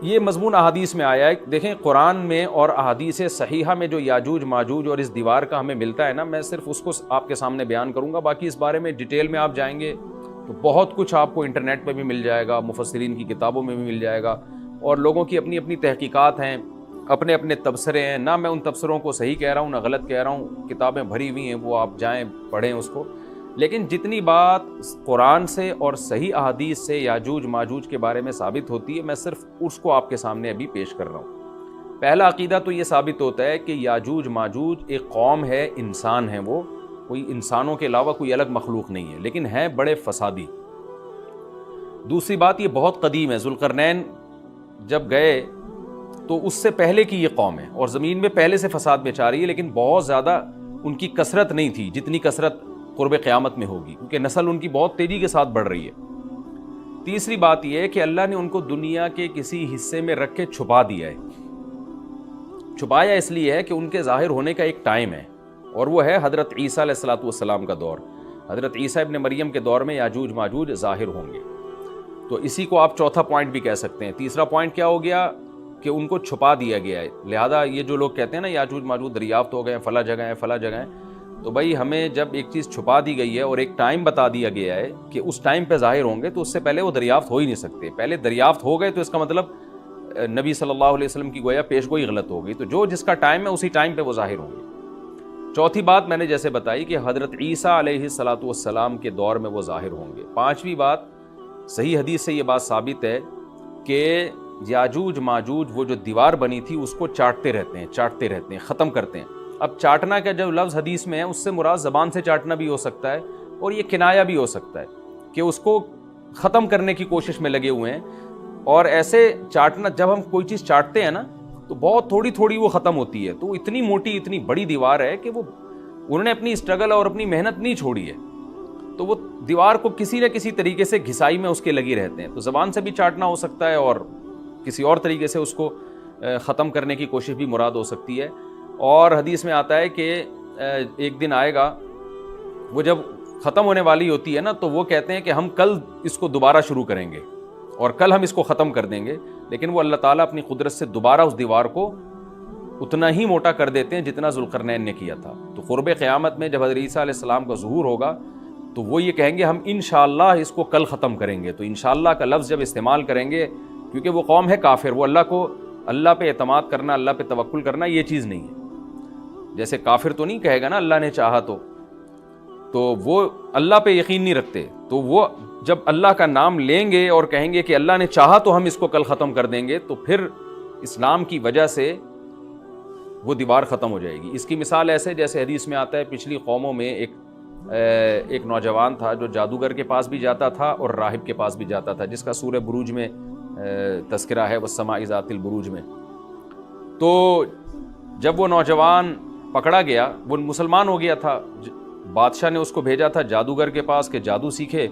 یہ مضمون احادیث میں آیا ہے۔ دیکھیں قرآن میں اور احادیث صحیحہ میں جو یاجوج ماجوج اور اس دیوار کا ہمیں ملتا ہے نا، میں صرف اس کو آپ کے سامنے بیان کروں گا، باقی اس بارے میں ڈیٹیل میں آپ جائیں گے تو بہت کچھ آپ کو انٹرنیٹ پہ بھی مل جائے گا، مفسرین کی کتابوں میں بھی مل جائے گا، اور لوگوں کی اپنی اپنی تحقیقات ہیں، اپنے اپنے تبصرے ہیں، نہ میں ان تبصروں کو صحیح کہہ رہا ہوں نہ غلط کہہ رہا ہوں، کتابیں بھری ہوئی ہیں، وہ آپ جائیں پڑھیں اس کو۔ لیکن جتنی بات قرآن سے اور صحیح احادیث سے یاجوج ماجوج کے بارے میں ثابت ہوتی ہے، میں صرف اس کو آپ کے سامنے ابھی پیش کر رہا ہوں۔ پہلا عقیدہ تو یہ ثابت ہوتا ہے کہ یاجوج ماجوج ایک قوم ہے، انسان ہیں، وہ کوئی انسانوں کے علاوہ کوئی الگ مخلوق نہیں ہے، لیکن ہیں بڑے فسادی۔ دوسری بات، یہ بہت قدیم ہے، ذوالقرنین جب گئے تو اس سے پہلے کی یہ قوم ہے اور زمین میں پہلے سے فساد مچا رہی ہے، لیکن بہت زیادہ ان کی کثرت نہیں تھی جتنی کثرت قرب قیامت میں ہوگی، کیونکہ نسل ان کی بہت تیزی کے ساتھ بڑھ رہی ہے۔ تیسری بات یہ ہے کہ اللہ نے ان کو دنیا کے کسی حصے میں رکھ کے چھپا دیا ہے۔ چھپایا اس لیے ہے کہ ان کے ظاہر ہونے کا ایک ٹائم ہے، اور وہ ہے حضرت عیسیٰ علیہ السلام کا دور۔ حضرت عیسیٰ ابن مریم کے دور میں یاجوج ماجوج ظاہر ہوں گے، تو اسی کو آپ چوتھا پوائنٹ بھی کہہ سکتے ہیں۔ تیسرا پوائنٹ کیا ہو گیا کہ ان کو چھپا دیا گیا ہے، لہذا یہ جو لوگ کہتے ہیں نا یاجوج ماجوج دریافت ہو گئے ہیں، فلاں جگہ ہیں فلاں جگہ ہیں، تو بھائی ہمیں جب ایک چیز چھپا دی گئی ہے اور ایک ٹائم بتا دیا گیا ہے کہ اس ٹائم پہ ظاہر ہوں گے، تو اس سے پہلے وہ دریافت ہو ہی نہیں سکتے۔ پہلے دریافت ہو گئے تو اس کا مطلب نبی صلی اللہ علیہ وسلم کی گویا پیش گوئی غلط ہو گئی، تو جو جس کا ٹائم ہے اسی ٹائم پہ وہ ظاہر ہوں گے۔ چوتھی بات میں نے جیسے بتائی کہ حضرت عیسیٰ علیہ السلام کے دور میں وہ ظاہر ہوں گے۔ پانچویں بات، صحیح حدیث سے یہ بات ثابت ہے کہ یاجوج ماجوج وہ جو دیوار بنی تھی اس کو چاٹتے رہتے ہیں، ختم کرتے ہیں۔ اب چاٹنا کا جو لفظ حدیث میں ہے اس سے مراد زبان سے چاٹنا بھی ہو سکتا ہے، اور یہ کنایا بھی ہو سکتا ہے کہ اس کو ختم کرنے کی کوشش میں لگے ہوئے ہیں۔ اور ایسے چاٹنا، جب ہم کوئی چیز چاٹتے ہیں نا تو بہت تھوڑی تھوڑی وہ ختم ہوتی ہے، تو اتنی موٹی اتنی بڑی دیوار ہے کہ وہ انہوں نے اپنی اسٹرگل اور اپنی محنت نہیں چھوڑی ہے، تو وہ دیوار کو کسی نہ کسی طریقے سے گھسائی میں اس کے لگی رہتے ہیں۔ تو زبان سے بھی چاٹنا ہو سکتا ہے اور کسی اور طریقے سے اس کو ختم کرنے کی کوشش بھی مراد ہو سکتی ہے۔ اور حدیث میں آتا ہے کہ ایک دن آئے گا، وہ جب ختم ہونے والی ہوتی ہے نا تو وہ کہتے ہیں کہ ہم کل اس کو دوبارہ شروع کریں گے اور کل ہم اس کو ختم کر دیں گے، لیکن وہ اللہ تعالیٰ اپنی قدرت سے دوبارہ اس دیوار کو اتنا ہی موٹا کر دیتے ہیں جتنا ذوالقرنین نے کیا تھا۔ تو قرب قیامت میں جب حضرت عیسیٰ علیہ السلام کا ظہور ہوگا تو وہ یہ کہیں گے ہم انشاءاللہ اس کو کل ختم کریں گے۔ تو انشاءاللہ کا لفظ جب استعمال کریں گے، کیونکہ وہ قوم ہے کافر، وہ اللہ پہ اعتماد کرنا، اللہ پہ توکل کرنا یہ چیز نہیں ہے۔ جیسے کافر تو نہیں کہے گا نا اللہ نے چاہا تو وہ اللہ پہ یقین نہیں رکھتے، تو وہ جب اللہ کا نام لیں گے اور کہیں گے کہ اللہ نے چاہا تو ہم اس کو کل ختم کر دیں گے، تو پھر اسلام کی وجہ سے وہ دیوار ختم ہو جائے گی۔ اس کی مثال ایسے جیسے حدیث میں آتا ہے، پچھلی قوموں میں ایک نوجوان تھا جو جادوگر کے پاس بھی جاتا تھا اور راہب کے پاس بھی جاتا تھا، جس کا سورہ بروج میں تذکرہ ہے، والسماء ذات البروج میں۔ تو جب وہ نوجوان پکڑا گیا، وہ مسلمان ہو گیا تھا، بادشاہ نے اس کو بھیجا تھا جادوگر کے پاس کہ جادو سیکھے،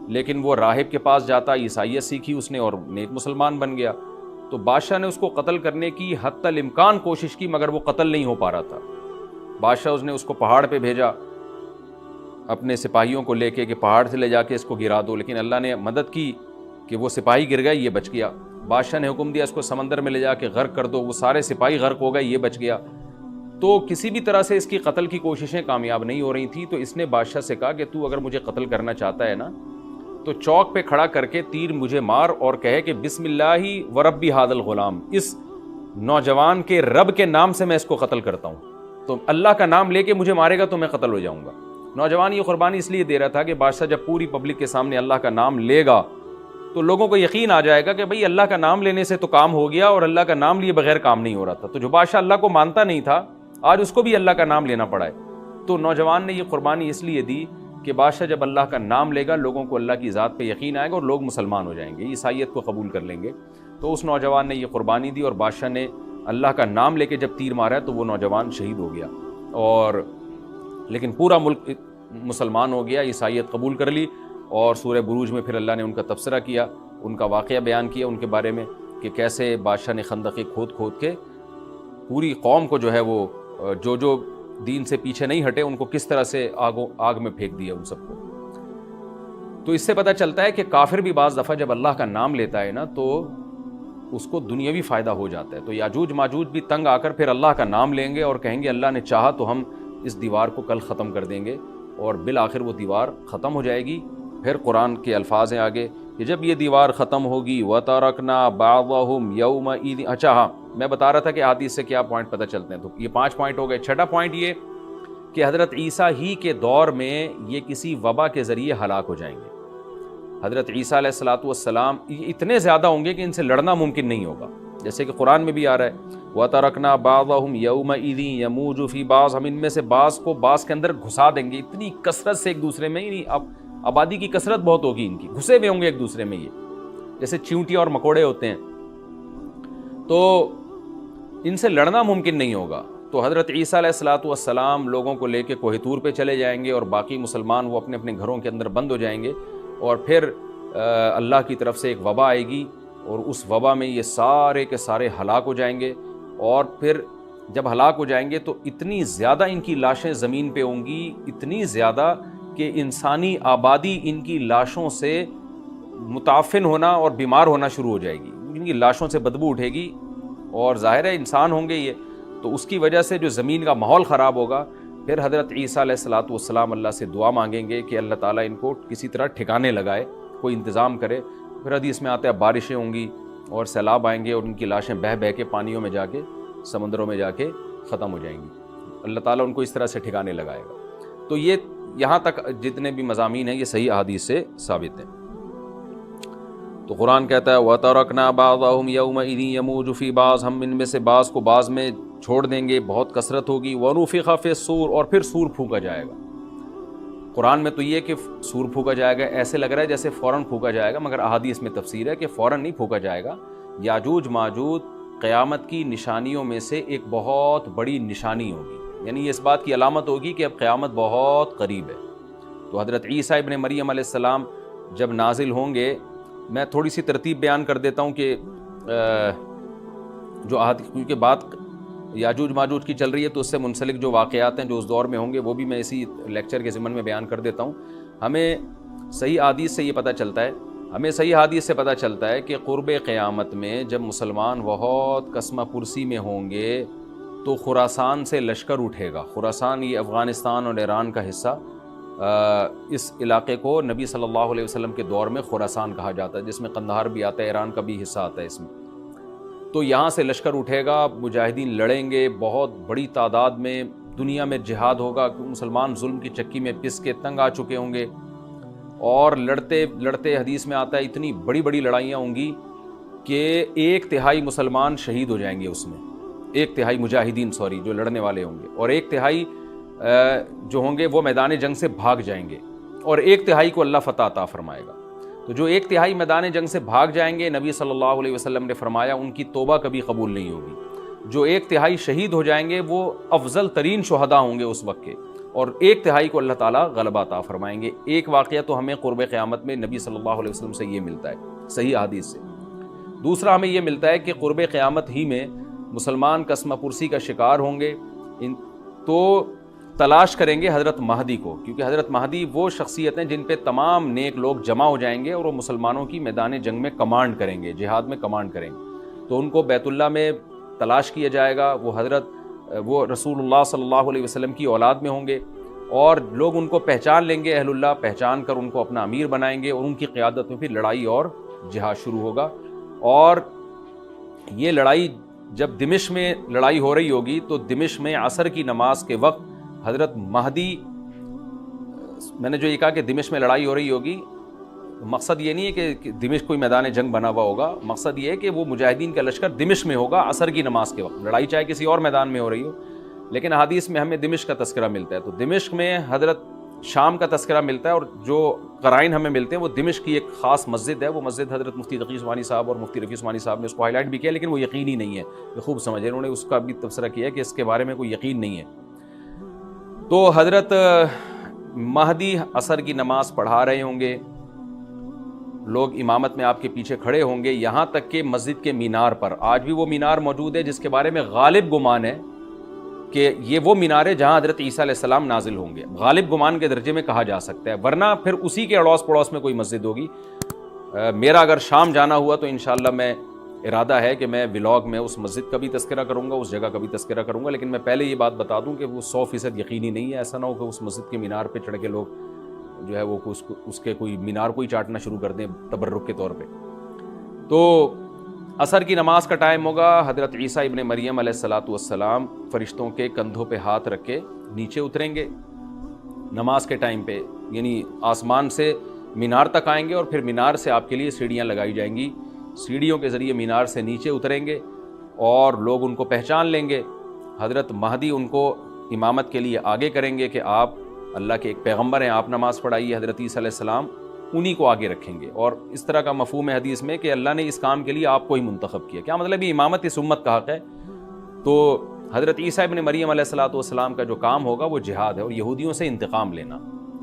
لیکن وہ راہب کے پاس جاتا، عیسائیت سیکھی اس نے اور نیک مسلمان بن گیا۔ تو بادشاہ نے اس کو قتل کرنے کی حتی الامکان کوشش کی، مگر وہ قتل نہیں ہو پا رہا تھا۔ بادشاہ نے اس کو پہاڑ پہ بھیجا اپنے سپاہیوں کو لے کے کہ پہاڑ سے لے جا کے اس کو گرا دو، لیکن اللہ نے مدد کی کہ وہ سپاہی گر گیا، یہ بچ گیا۔ بادشاہ نے حکم دیا اس کو سمندر میں لے جا کے غرق کر دو، وہ سارے سپاہی غرق ہو گئے، یہ بچ گیا۔ تو کسی بھی طرح سے اس کی قتل کی کوششیں کامیاب نہیں ہو رہی تھیں، تو اس نے بادشاہ سے کہا کہ تو اگر مجھے قتل کرنا چاہتا ہے نا تو چوک پہ کھڑا کر کے تیر مجھے مار اور کہے کہ بسم اللہ ورب ھذا الغلام، اس نوجوان کے رب کے نام سے میں اس کو قتل کرتا ہوں، تو اللہ کا نام لے کے مجھے مارے گا تو میں قتل ہو جاؤں گا۔ نوجوان یہ قربانی اس لیے دے رہا تھا کہ بادشاہ جب پوری پبلک کے سامنے اللہ کا نام لے گا تو لوگوں کو یقین آ جائے گا کہ بھئی اللہ کا نام لینے سے تو کام ہو گیا، اور اللہ کا نام لیے بغیر کام نہیں ہو رہا تھا۔ تو جو بادشاہ اللہ کو مانتا نہیں تھا آج اس کو بھی اللہ کا نام لینا پڑا ہے۔ تو نوجوان نے یہ قربانی اس لیے دی کہ بادشاہ جب اللہ کا نام لے گا لوگوں کو اللہ کی ذات پہ یقین آئے گا اور لوگ مسلمان ہو جائیں گے، عیسائیت کو قبول کر لیں گے۔ تو اس نوجوان نے یہ قربانی دی اور بادشاہ نے اللہ کا نام لے کے جب تیر مارا تو وہ نوجوان شہید ہو گیا، اور لیکن پورا ملک مسلمان ہو گیا، عیسائیت قبول کر لی۔ اور سورہ بروج میں پھر اللہ نے ان کا تبصرہ کیا، ان کا واقعہ بیان کیا ان کے بارے میں کہ کیسے بادشاہ نے خندقیں کھود کے پوری قوم کو جو ہے وہ جو دین سے پیچھے نہیں ہٹے ان کو کس طرح سے آگ میں پھینک دیا ان سب کو۔ تو اس سے پتہ چلتا ہے کہ کافر بھی بعض دفعہ جب اللہ کا نام لیتا ہے نا تو اس کو دنیاوی فائدہ ہو جاتا ہے۔ تو یاجوج ماجوج بھی تنگ آ کر پھر اللہ کا نام لیں گے اور کہیں گے اللہ نے چاہا تو ہم اس دیوار کو کل ختم کر دیں گے، اور بالآخر وہ دیوار ختم ہو جائے گی۔ پھر قرآن کے الفاظ ہیں آگے کہ جب یہ دیوار ختم ہوگی وَتَرَكْنَا بَعْضَهُمْ يَوْمَئِذٍ۔ اچھا ہاں، میں بتا رہا تھا کہ حدیث سے کیا پوائنٹ پتہ چلتے ہیں، تو یہ 5 پوائنٹ ہو گئے۔ چھٹا پوائنٹ یہ کہ حضرت عیسیٰ ہی کے دور میں یہ کسی وبا کے ذریعے ہلاک ہو جائیں گے۔ حضرت عیسیٰ علیہ الصلوۃ والسلام اتنے زیادہ ہوں گے کہ ان سے لڑنا ممکن نہیں ہوگا، جیسے کہ قرآن میں بھی آ رہا ہے وَتَرَكْنَا بَعْضَهُمْ يَوْمَئِذٍ يَمُوجُ فِي بَعْضٍ، ہم ان میں سے بعض کو بعض کے اندر گھسا دیں گے، اتنی کثرت سے ایک دوسرے میں، اب آبادی کی کثرت بہت ہوگی ان کی، گھسے ہوئے ہوں گے ایک دوسرے میں، یہ جیسے چیونٹیاں اور مکوڑے ہوتے ہیں، تو ان سے لڑنا ممکن نہیں ہوگا۔ تو حضرت عیسیٰ علیہ الصلوۃ والسلام لوگوں کو لے کے کوہ طور پہ چلے جائیں گے، اور باقی مسلمان وہ اپنے اپنے گھروں کے اندر بند ہو جائیں گے، اور پھر اللہ کی طرف سے ایک وبا آئے گی، اور اس وبا میں یہ سارے کے سارے ہلاک ہو جائیں گے۔ اور پھر جب ہلاک ہو جائیں گے تو اتنی زیادہ ان کی لاشیں زمین پہ ہوں گی، اتنی زیادہ کہ انسانی آبادی ان کی لاشوں سے متعفن ہونا اور بیمار ہونا شروع ہو جائے گی، ان کی لاشوں سے بدبو اٹھے گی، اور ظاہر ہے انسان ہوں گے یہ، تو اس کی وجہ سے جو زمین کا ماحول خراب ہوگا۔ پھر حضرت عیسیٰ علیہ الصلوۃ والسلام اللہ سے دعا مانگیں گے کہ اللہ تعالیٰ ان کو کسی طرح ٹھکانے لگائے، کوئی انتظام کرے۔ پھر حدیث میں آتا ہے بارشیں ہوں گی اور سیلاب آئیں گے، اور ان کی لاشیں بہہ بہہ کے پانیوں میں جا کے، سمندروں میں جا کے ختم ہو جائیں گی۔ اللہ تعالیٰ ان کو اس طرح سے ٹھکانے لگائے گا۔ تو یہ یہاں تک جتنے بھی مضامین ہیں یہ صحیح احادیث سے ثابت ہیں۔ تو قرآن کہتا ہے وَتَرَكْنَا بَعْضَهُمْ يَوْمَئِذٍ يَمُوجُ فِي بَعْضٍ، ہم ان میں سے بعض کو بعض میں چھوڑ دیں گے، بہت کثرت ہوگی۔ وَنُفِخَ فِي الصُّورِ، اور پھر سور پھونکا جائے گا۔ قرآن میں تو یہ کہ سور پھونکا جائے گا ایسے لگ رہا ہے جیسے فوراً پھونکا جائے گا، مگر احادیث میں تفسیر ہے کہ فوراً نہیں پھونکا جائے گا۔ یاجوج ماجوج قیامت کی نشانیوں میں سے ایک بہت بڑی نشانی ہوگی، یعنی یہ اس بات کی علامت ہوگی کہ اب قیامت بہت قریب ہے۔ تو حضرت عیسیٰ ابن مریم علیہ السلام جب نازل ہوں گے، میں تھوڑی سی ترتیب بیان کر دیتا ہوں کہ جو کیونکہ بات یاجوج ماجوج کی چل رہی ہے تو اس سے منسلک جو واقعات ہیں جو اس دور میں ہوں گے وہ بھی میں اسی لیکچر کے ضمن میں بیان کر دیتا ہوں۔ ہمیں صحیح حدیث سے یہ پتہ چلتا ہے کہ قرب قیامت میں جب مسلمان بہت قسمہ پرسی میں ہوں گے تو خراسان سے لشکر اٹھے گا۔ خراسان یہ افغانستان اور ایران کا حصہ، اس علاقے کو نبی صلی اللہ علیہ وسلم کے دور میں خراسان کہا جاتا ہے، جس میں قندھار بھی آتا ہے، ایران کا بھی حصہ آتا ہے اس میں۔ تو یہاں سے لشکر اٹھے گا، مجاہدین لڑیں گے بہت بڑی تعداد میں، دنیا میں جہاد ہوگا، مسلمان ظلم کی چکی میں پس کے تنگ آ چکے ہوں گے، اور لڑتے لڑتے حدیث میں آتا ہے اتنی بڑی بڑی لڑائیاں ہوں گی کہ 1/3 مسلمان شہید ہو جائیں گے اس میں، 1/3 مجاہدین جو لڑنے والے ہوں گے، اور 1/3 جو ہوں گے وہ میدان جنگ سے بھاگ جائیں گے، اور 1/3 کو اللہ فتح عطا فرمائے گا۔ تو جو 1/3 میدان جنگ سے بھاگ جائیں گے، نبی صلی اللہ علیہ وسلم نے فرمایا ان کی توبہ کبھی قبول نہیں ہوگی۔ جو 1/3 شہید ہو جائیں گے وہ افضل ترین شہداء ہوں گے اس وقت کے، اور 1/3 کو اللہ تعالیٰ غلبہ عطا فرمائیں گے۔ ایک واقعہ تو ہمیں قرب قیامت میں نبی صلی اللہ علیہ وسلم سے یہ ملتا ہے صحیح حدیث سے۔ دوسرا ہمیں یہ ملتا ہے کہ قرب قیامت ہی میں مسلمان قسمہ پرسی کا شکار ہوں گے، تو تلاش کریں گے حضرت مہدی کو، کیونکہ حضرت مہدی وہ شخصیت ہیں جن پہ تمام نیک لوگ جمع ہو جائیں گے اور وہ مسلمانوں کی میدان جنگ میں کمانڈ کریں گے، جہاد میں کمانڈ کریں گے۔ تو ان کو بیت اللہ میں تلاش کیا جائے گا، وہ رسول اللہ صلی اللہ علیہ وسلم کی اولاد میں ہوں گے، اور لوگ ان کو پہچان لیں گے، اہل اللہ پہچان کر ان کو اپنا امیر بنائیں گے، اور ان کی قیادت میں پھر لڑائی اور جہاد شروع ہوگا۔ اور یہ لڑائی جب دمشق میں لڑائی ہو رہی ہوگی تو دمشق میں عصر کی نماز کے وقت حضرت مہدی، میں نے جو یہ کہا کہ دمشق میں لڑائی ہو رہی ہوگی، مقصد یہ نہیں ہے کہ دمشق کوئی میدان جنگ بنا ہوا ہوگا، مقصد یہ ہے کہ وہ مجاہدین کا لشکر دمشق میں ہوگا عصر کی نماز کے وقت، لڑائی چاہے کسی اور میدان میں ہو رہی ہو، لیکن احادیث میں ہمیں دمشق کا تذکرہ ملتا ہے۔ تو دمشق میں حضرت شام کا تذکرہ ملتا ہے، اور جو قرائن ہمیں ملتے ہیں وہ دمشق کی ایک خاص مسجد ہے، وہ مسجد حضرت مفتی تقی عثمانی صاحب اور مفتی رفیع عثمانی صاحب نے اس کو ہائی لائٹ بھی کیا، لیکن وہ یقینی نہیں ہے، یہ خوب سمجھیں، انہوں نے اس کا بھی تبصرہ کیا کہ اس کے بارے میں کوئی یقین نہیں ہے۔ تو حضرت مہدی عصر کی نماز پڑھا رہے ہوں گے، لوگ امامت میں آپ کے پیچھے کھڑے ہوں گے، یہاں تک کہ مسجد کے مینار پر، آج بھی وہ مینار موجود ہے جس کے بارے میں غالب گمان ہے کہ یہ وہ مینار ہے جہاں حضرت عیسیٰ علیہ السلام نازل ہوں گے، غالب گمان کے درجے میں کہا جا سکتا ہے، ورنہ پھر اسی کے اڑوس پڑوس میں کوئی مسجد ہوگی۔ میرا اگر شام جانا ہوا تو انشاءاللہ میں ارادہ ہے کہ میں ولاگ میں اس مسجد کا بھی تذکرہ کروں گا، اس جگہ کا بھی تذکرہ کروں گا، لیکن میں پہلے یہ بات بتا دوں کہ وہ 100% یقینی نہیں ہے، ایسا نہ ہو کہ اس مسجد کے مینار پہ چڑھ کے لوگ جو ہے وہ اس کے کوئی مینار کو ہی چاٹنا شروع کر دیں تبرک کے طور پہ۔ تو عصر کی نماز کا ٹائم ہوگا، حضرت عیسیٰ ابن مریم علیہ الصلاۃ والسلام فرشتوں کے کندھوں پہ ہاتھ رکھ کے نیچے اتریں گے نماز کے ٹائم پہ، یعنی آسمان سے مینار تک آئیں گے، اور پھر مینار سے آپ کے لیے سیڑھیاں لگائی جائیں گی، سیڑھیوں کے ذریعے مینار سے نیچے اتریں گے اور لوگ ان کو پہچان لیں گے۔ حضرت مہدی ان کو امامت کے لیے آگے کریں گے کہ آپ اللہ کے ایک پیغمبر ہیں، آپ نماز پڑھائیے، حضرت عیسیٰ علیہ السلام انہی کو آگے رکھیں گے، اور اس طرح کا مفہوم ہے حدیث میں کہ اللہ نے اس کام کے لیے آپ کو ہی منتخب کیا۔ کیا مطلب یہ امامت اس امت کا حق ہے؟ تو حضرت عیسیٰ ابن مریم علیہ الصلاۃ والسلام کا جو کام ہوگا وہ جہاد ہے، اور یہودیوں سے انتقام لینا،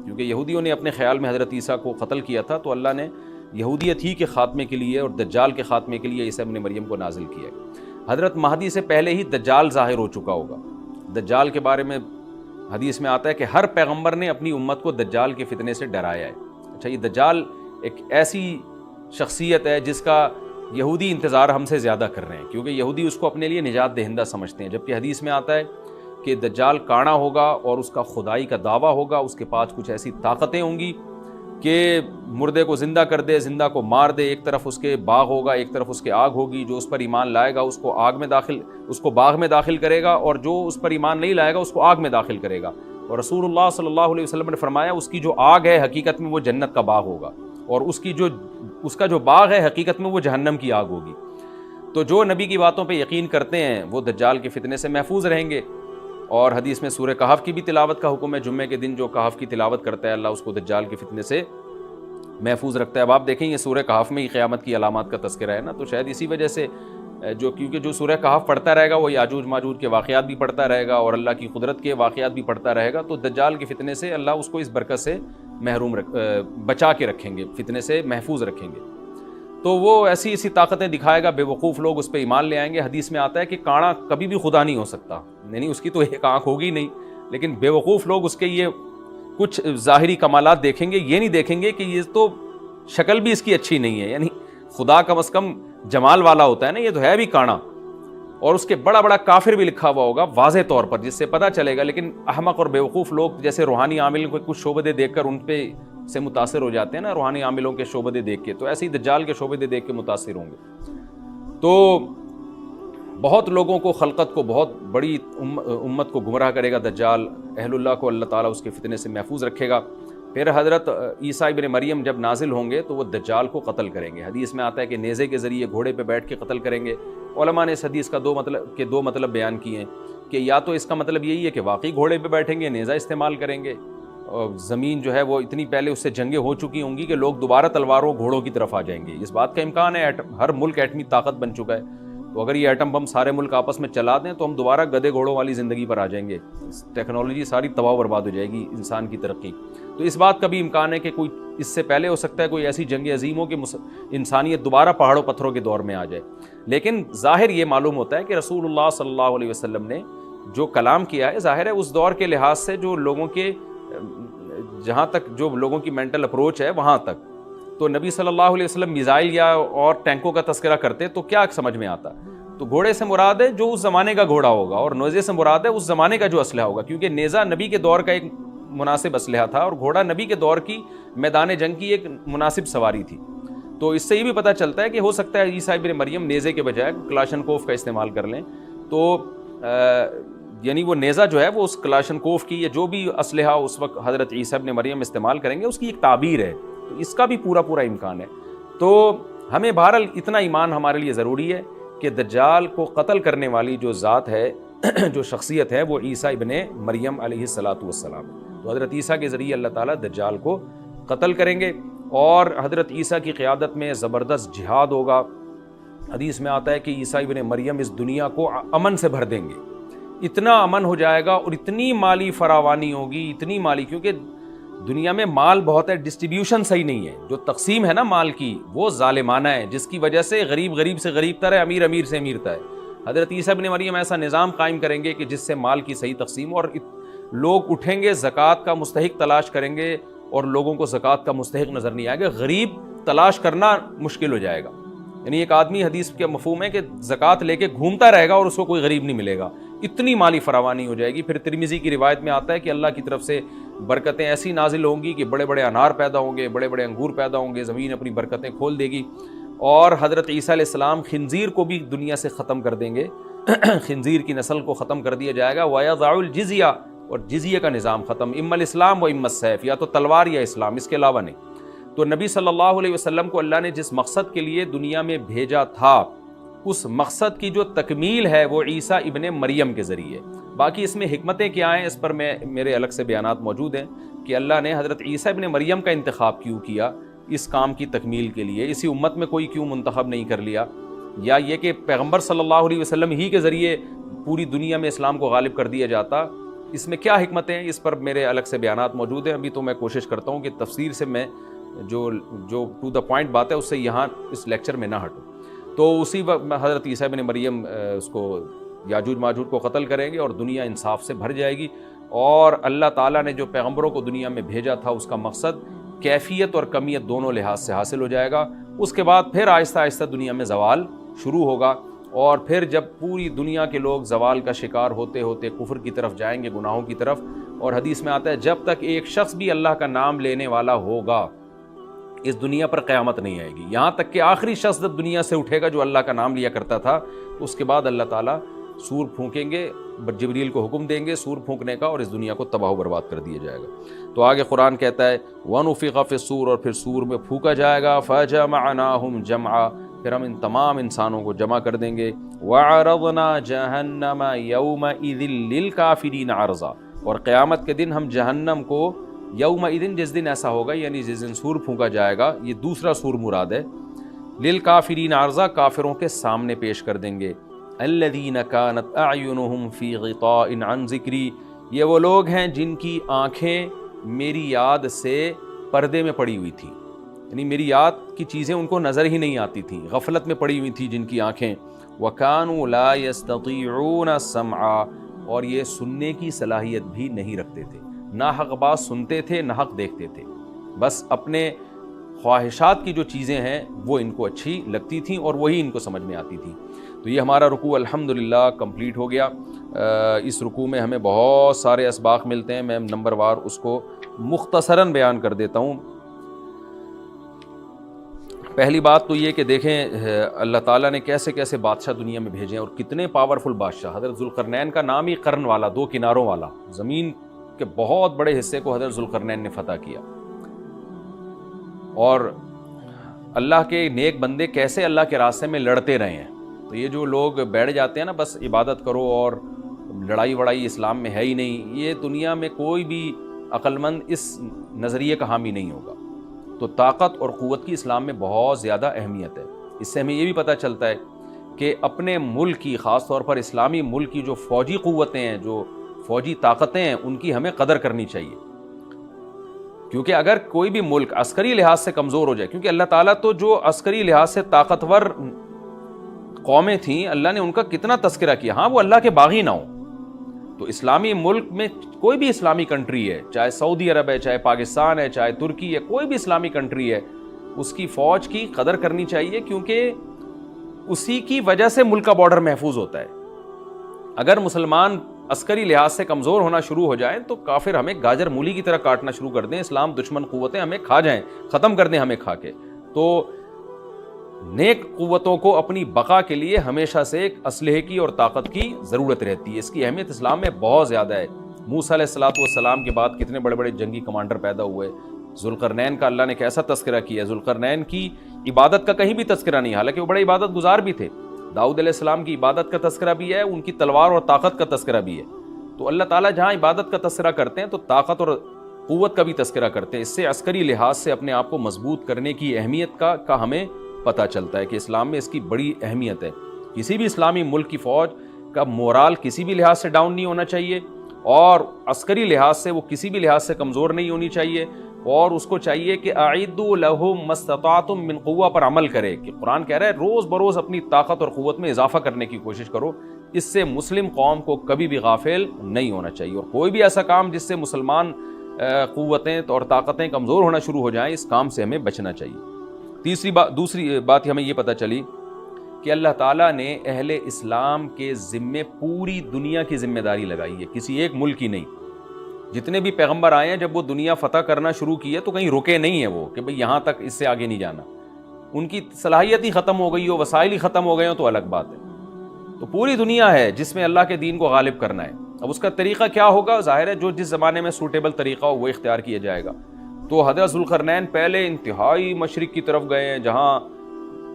کیونکہ یہودیوں نے اپنے خیال میں حضرت عیسیٰ کو قتل کیا تھا، تو اللہ نے یہودیت ہی کے خاتمے کے لیے اور دجال کے خاتمے کے لیے عیسیٰ ابن مریم کو نازل کیا ہے۔ حضرت مہدی سے پہلے ہی دجال ظاہر ہو چکا ہوگا۔ دجال کے بارے میں حدیث میں آتا ہے کہ ہر پیغمبر نے اپنی امت کو دجال کے فتنے سے ڈرایا ہے۔ اچھا، یہ دجال ایک ایسی شخصیت ہے جس کا یہودی انتظار ہم سے زیادہ کر رہے ہیں، کیونکہ یہودی اس کو اپنے لیے نجات دہندہ سمجھتے ہیں، جبکہ حدیث میں آتا ہے کہ دجال کانا ہوگا اور اس کا خدائی کا دعویٰ ہوگا، اس کے پاس کچھ ایسی طاقتیں ہوں گی کہ مردے کو زندہ کر دے، زندہ کو مار دے، ایک طرف اس کے باغ ہوگا، ایک طرف اس کے آگ ہوگی، جو اس پر ایمان لائے گا اس کو باغ میں داخل کرے گا، اور جو اس پر ایمان نہیں لائے گا اس کو آگ میں داخل کرے گا۔ اور رسول اللہ صلی اللہ علیہ وسلم نے فرمایا اس کی جو آگ ہے حقیقت میں وہ جنت کا باغ ہوگا، اور اس کا جو باغ ہے حقیقت میں وہ جہنم کی آگ ہوگی۔ تو جو نبی کی باتوں پہ یقین کرتے ہیں وہ دجال کے فتنے سے محفوظ رہیں گے۔ اور حدیث میں سورہ کہف کی بھی تلاوت کا حکم ہے، جمعے کے دن جو کہف کی تلاوت کرتا ہے اللہ اس کو دجال کے فتنے سے محفوظ رکھتا ہے۔ اب آپ دیکھیں یہ سورہ کہف میں ہی قیامت کی علامات کا تذکرہ ہے نا، تو شاید اسی وجہ سے کیونکہ جو سورہ کہف پڑھتا رہے گا وہ یاجوج ماجوج کے واقعات بھی پڑھتا رہے گا اور اللہ کی قدرت کے واقعات بھی پڑھتا رہے گا، تو دجال کے فتنے سے اللہ اس کو اس برکت سے بچا کے رکھیں گے، فتنے سے محفوظ رکھیں گے۔ تو وہ ایسی طاقتیں دکھائے گا، بے وقوف لوگ اس پہ ایمان لے آئیں گے۔ حدیث میں آتا ہے کہ کانا کبھی بھی خدا نہیں ہو سکتا، یعنی اس کی تو ایک آنکھ ہوگی نہیں، لیکن بے وقوف لوگ اس کے یہ کچھ ظاہری کمالات دیکھیں گے، یہ نہیں دیکھیں گے کہ یہ تو شکل بھی اس کی اچھی نہیں ہے، یعنی خدا کم از کم جمال والا ہوتا ہے نا، یہ تو ہے بھی کانا، اور اس کے بڑا بڑا کافر بھی لکھا ہوا ہوگا واضح طور پر جس سے پتہ چلے گا۔ لیکن احمق اور بیوقوف لوگ جیسے روحانی عامل کو کچھ شعبدے دیکھ کر ان پہ سے متاثر ہو جاتے ہیں نا، روحانی عاملوں کے شعبدے دیکھ کے، تو ایسے ہی دجال کے شعبدے دیکھ کے متاثر ہوں گے۔ تو بہت لوگوں کو، خلقت کو، بہت بڑی امت کو گمراہ کرے گا دجال، اہل اللہ کو اللہ تعالیٰ اس کے فتنے سے محفوظ رکھے گا۔ پھر حضرت عیسیٰ ابن مریم جب نازل ہوں گے تو وہ دجال کو قتل کریں گے۔ حدیث میں آتا ہے کہ نیزے کے ذریعے گھوڑے پہ بیٹھ کے قتل کریں گے۔ علماء نے اس حدیث کا دو مطلب بیان کیے ہیں کہ یا تو اس کا مطلب یہی ہے کہ واقعی گھوڑے پہ بیٹھیں گے، نیزہ استعمال کریں گے، اور زمین جو ہے وہ اتنی پہلے اس سے جنگیں ہو چکی ہوں گی کہ لوگ دوبارہ تلواروں گھوڑوں کی طرف آ جائیں گے۔ اس بات کا امکان ہے، ہر ملک ایٹمی طاقت بن چکا ہے، تو اگر یہ ایٹم بم سارے ملک آپس میں چلا دیں تو ہم دوبارہ گدے گھوڑوں والی زندگی پر آ جائیں گے، ٹیکنالوجی ساری تباہ و برباد ہو جائے گی، انسان کی ترقی۔ تو اس بات کا بھی امکان ہے کہ کوئی اس سے پہلے ہو سکتا ہے کوئی ایسی جنگ عظیم ہو کہ انسانیت دوبارہ پہاڑوں پتھروں کے دور میں آ جائے، لیکن ظاہر یہ معلوم ہوتا ہے کہ رسول اللہ صلی اللہ علیہ وسلم نے جو کلام کیا ہے، ظاہر ہے اس دور کے لحاظ سے جو لوگوں کے جہاں تک جو لوگوں کی مینٹل اپروچ ہے وہاں تک، تو نبی صلی اللہ علیہ وسلم میزائل یا اور ٹینکوں کا تذکرہ کرتے تو کیا سمجھ میں آتا؟ تو گھوڑے سے مراد ہے جو اس زمانے کا گھوڑا ہوگا، اور نیزے سے مراد ہے اس زمانے کا جو اسلحہ ہوگا، کیونکہ نیزہ نبی کے دور کا ایک مناسب اسلحہ تھا اور گھوڑا نبی کے دور کی میدان جنگ کی ایک مناسب سواری تھی۔ تو اس سے یہ بھی پتہ چلتا ہے کہ ہو سکتا ہے عیسیٰ ابن مریم نیزے کے بجائے کلاشنکوف کا استعمال کر لیں، تو یعنی وہ نیزہ جو ہے وہ اس کلاشنکوف کی یا جو بھی اسلحہ اس وقت حضرت عیسیٰ ابن مریم استعمال کریں گے اس کی ایک تعبیر ہے، تو اس کا بھی پورا امکان ہے۔ تو ہمیں بہرحال اتنا ایمان ہمارے لیے ضروری ہے کہ دجال کو قتل کرنے والی جو ذات ہے، جو شخصیت ہے، وہ عیسیٰ ابن مریم علیہ الصلاۃ والسلام۔ تو حضرت عیسیٰ کے ذریعے اللہ تعالیٰ دجال کو قتل کریں گے، اور حضرت عیسیٰ کی قیادت میں زبردست جہاد ہوگا۔ حدیث میں آتا ہے کہ عیسیٰ ابن مریم اس دنیا کو امن سے بھر دیں گے، اتنا امن ہو جائے گا اور اتنی مالی فراوانی ہوگی، اتنی مالی، کیونکہ دنیا میں مال بہت ہے، ڈسٹریبیوشن صحیح نہیں ہے، جو تقسیم ہے نا مال کی وہ ظالمانہ ہے، جس کی وجہ سے غریب غریب سے غریب تر ہے، امیر امیر سے امیر تر ہے۔ حضرت عیسیٰ ابن مریم ایسا نظام قائم کریں گے کہ جس سے مال کی صحیح تقسیم، اور لوگ اٹھیں گے زکوٰۃ کا مستحق تلاش کریں گے اور لوگوں کو زکوٰۃ کا مستحق نظر نہیں آئے گا، غریب تلاش کرنا مشکل ہو جائے گا۔ یعنی ایک آدمی، حدیث کا مفہوم ہے کہ زکوٰۃ لے کے گھومتا رہے گا اور اس کو کوئی غریب نہیں ملے گا، اتنی مالی فراوانی ہو جائے گی۔ پھر ترمذی کی روایت میں آتا ہے کہ اللہ کی طرف سے برکتیں ایسی نازل ہوں گی کہ بڑے بڑے انار پیدا ہوں گے، بڑے بڑے انگور پیدا ہوں گے، زمین اپنی برکتیں کھول دے گی، اور حضرت عیسیٰ علیہ السلام خنزیر کو بھی دنیا سے ختم کر دیں گے، خنزیر کی نسل کو ختم کر دیا جائے گا، وَيَضَعُ الْجِزْيَةَ، اور جزیہ کا نظام ختم، اما الاسلام و اما السیف، یا تو تلوار یا اسلام، اس کے علاوہ نہیں۔ تو نبی صلی اللہ علیہ وسلم کو اللہ نے جس مقصد کے لیے دنیا میں بھیجا تھا، اس مقصد کی جو تکمیل ہے وہ عیسیٰ ابن مریم کے ذریعے۔ باقی اس میں حکمتیں کیا ہیں اس پر میرے الگ سے بیانات موجود ہیں کہ اللہ نے حضرت عیسیٰ ابن مریم کا انتخاب کیوں کیا اس کام کی تکمیل کے لیے، اسی امت میں کوئی کیوں منتخب نہیں کر لیا، یا یہ کہ پیغمبر صلی اللہ علیہ وسلم ہی کے ذریعے پوری دنیا میں اسلام کو غالب کر دیا جاتا، اس میں کیا حکمتیں ہیں، اس پر میرے الگ سے بیانات موجود ہیں۔ ابھی تو میں کوشش کرتا ہوں کہ تفسیر سے میں جو ٹو دا پوائنٹ بات ہے اس سے یہاں اس لیکچر میں نہ ہٹوں۔ تو اسی وقت حضرت عیسیٰ ابن مریم اس کو یاجوج ماجوج کو قتل کریں گے اور دنیا انصاف سے بھر جائے گی، اور اللہ تعالیٰ نے جو پیغمبروں کو دنیا میں بھیجا تھا اس کا مقصد کیفیت اور کمیت دونوں لحاظ سے حاصل ہو جائے گا۔ اس کے بعد پھر آہستہ آہستہ دنیا میں زوال شروع ہوگا، اور پھر جب پوری دنیا کے لوگ زوال کا شکار ہوتے ہوتے کفر کی طرف جائیں گے، گناہوں کی طرف، اور حدیث میں آتا ہے جب تک ایک شخص بھی اللہ کا نام لینے والا ہوگا اس دنیا پر قیامت نہیں آئے گی، یہاں تک کہ آخری شخص جب دنیا سے اٹھے گا جو اللہ کا نام لیا کرتا تھا، اس کے بعد اللہ تعالیٰ سور پھونکیں گے، جبریل کو حکم دیں گے سور پھونکنے کا، اور اس دنیا کو تباہ و برباد کر دیا جائے گا۔ تو آگے قرآن کہتا ہے وَنُفِخَ فِي الصُّورِ، اور پھر سور میں پھونکا جائے گا، فَجَمَعْنَاهُمْ جَمْعًا، پھر ہم ان تمام انسانوں کو جمع کر دیں گے، وَعَرَضْنَا جَهَنَّمَ يَوْمَئِذٍ لِّلْكَافِرِينَ عَرْضًا، اور قیامت کے دن ہم جہنم کو یومئذ، جس دن ایسا ہوگا یعنی جس دن سور پھونکا جائے گا، یہ دوسرا سور مراد ہے، للکافرین عرضا، کافروں کے سامنے پیش کر دیں گے، الذین کانت اعینہم فی غطاء عن ذکری، یہ وہ لوگ ہیں جن کی آنکھیں میری یاد سے پردے میں پڑی ہوئی تھی، یعنی میری یاد کی چیزیں ان کو نظر ہی نہیں آتی تھیں، غفلت میں پڑی ہوئی تھی جن کی آنکھیں، وکانوا لا یستطیعون السمع، اور یہ سننے کی صلاحیت بھی نہیں رکھتے تھے، نہ حق بات سنتے تھے نہ حق دیکھتے تھے، بس اپنے خواہشات کی جو چیزیں ہیں وہ ان کو اچھی لگتی تھیں اور وہی ان کو سمجھ میں آتی تھیں۔ تو یہ ہمارا رکوع الحمدللہ کمپلیٹ ہو گیا۔ اس رکوع میں ہمیں بہت سارے اسباق ملتے ہیں، میں نمبر وار اس کو مختصراً بیان کر دیتا ہوں۔ پہلی بات تو یہ کہ دیکھیں اللہ تعالیٰ نے کیسے کیسے بادشاہ دنیا میں بھیجے ہیں اور کتنے پاورفل بادشاہ۔ حضرت ذوالقرنین کا نام ہی قرن والا، دو کناروں والا، زمین کے بہت بڑے حصے کو حضرت ذوالقرنین نے فتح کیا، اور اللہ کے نیک بندے کیسے اللہ کے راستے میں لڑتے رہے ہیں۔ تو یہ جو لوگ بیٹھ جاتے ہیں نا بس عبادت کرو اور لڑائی وڑائی اسلام میں ہے ہی نہیں، یہ دنیا میں کوئی بھی عقل مند اس نظریے کا حامی نہیں ہوگا۔ تو طاقت اور قوت کی اسلام میں بہت زیادہ اہمیت ہے۔ اس سے ہمیں یہ بھی پتہ چلتا ہے کہ اپنے ملک کی، خاص طور پر اسلامی ملک کی جو فوجی قوتیں ہیں، جو فوجی طاقتیں ہیں، ان کی ہمیں قدر کرنی چاہیے. کیونکہ اگر کوئی بھی ملک عسکری لحاظ سے کمزور ہو جائے، کیونکہ اللہ تعالیٰ تو جو عسکری لحاظ سے طاقتور قومیں تھیں اللہ نے ان کا کتنا تذکرہ کیا. ہاں وہ اللہ کے باغی نہ ہوں، تو اسلامی ملک میں کوئی بھی اسلامی کنٹری ہے، چاہے سعودی عرب ہے، چاہے پاکستان ہے، چاہے ترکی ہے، کوئی بھی اسلامی کنٹری ہے، اس کی فوج کی قدر کرنی چاہیے، کیونکہ اسی کی وجہ سے ملک کا بارڈر محفوظ ہوتا ہے. اگر مسلمان عسکری لحاظ سے کمزور ہونا شروع ہو جائیں تو کافر ہمیں گاجر مولی کی طرح کاٹنا شروع کر دیں، اسلام دشمن قوتیں ہمیں کھا جائیں، ختم کر دیں ہمیں کھا کے. تو نیک قوتوں کو اپنی بقا کے لیے ہمیشہ سے ایک اسلحے کی اور طاقت کی ضرورت رہتی ہے. اس کی اہمیت اسلام میں بہت زیادہ ہے. موسیٰ علیہ الصلوۃ والسلام کے بعد کتنے بڑے بڑے جنگی کمانڈر پیدا ہوئے. ذوالقرنین کا اللہ نے کیسا تذکرہ کیا. ذوالقرنین کی عبادت کا کہیں بھی تذکرہ نہیں، حالانکہ وہ بڑے عبادت گزار بھی تھے. داؤد علیہ السلام کی عبادت کا تذکرہ بھی ہے، ان کی تلوار اور طاقت کا تذکرہ بھی ہے. تو اللہ تعالیٰ جہاں عبادت کا تذکرہ کرتے ہیں تو طاقت اور قوت کا بھی تذکرہ کرتے ہیں. اس سے عسکری لحاظ سے اپنے آپ کو مضبوط کرنے کی اہمیت کا ہمیں پتہ چلتا ہے کہ اسلام میں اس کی بڑی اہمیت ہے. کسی بھی اسلامی ملک کی فوج کا مورال کسی بھی لحاظ سے ڈاؤن نہیں ہونا چاہیے، اور عسکری لحاظ سے وہ کسی بھی لحاظ سے کمزور نہیں ہونی چاہیے. اور اس کو چاہیے کہ اعدوا لهم ما استطعتم من قوہ پر عمل کرے، کہ قرآن کہہ رہا ہے روز بروز اپنی طاقت اور قوت میں اضافہ کرنے کی کوشش کرو. اس سے مسلم قوم کو کبھی بھی غافل نہیں ہونا چاہیے، اور کوئی بھی ایسا کام جس سے مسلمان قوتیں اور طاقتیں کمزور ہونا شروع ہو جائیں، اس کام سے ہمیں بچنا چاہیے. دوسری بات ہمیں یہ پتہ چلی کہ اللہ تعالیٰ نے اہل اسلام کے ذمے پوری دنیا کی ذمہ داری لگائی ہے، کسی ایک ملک کی نہیں. جتنے بھی پیغمبر آئے ہیں جب وہ دنیا فتح کرنا شروع کی ہے تو کہیں رکے نہیں ہیں وہ کہ بھئی یہاں تک، اس سے آگے نہیں جانا. ان کی صلاحیت ہی ختم ہو گئی ہو، وسائل ہی ختم ہو گئے ہوں تو الگ بات ہے. تو پوری دنیا ہے جس میں اللہ کے دین کو غالب کرنا ہے. اب اس کا طریقہ کیا ہوگا؟ ظاہر ہے جو جس زمانے میں سوٹیبل طریقہ ہو وہ اختیار کیا جائے گا. تو حضرت ذوالقرنین پہلے انتہائی مشرق کی طرف گئے ہیں، جہاں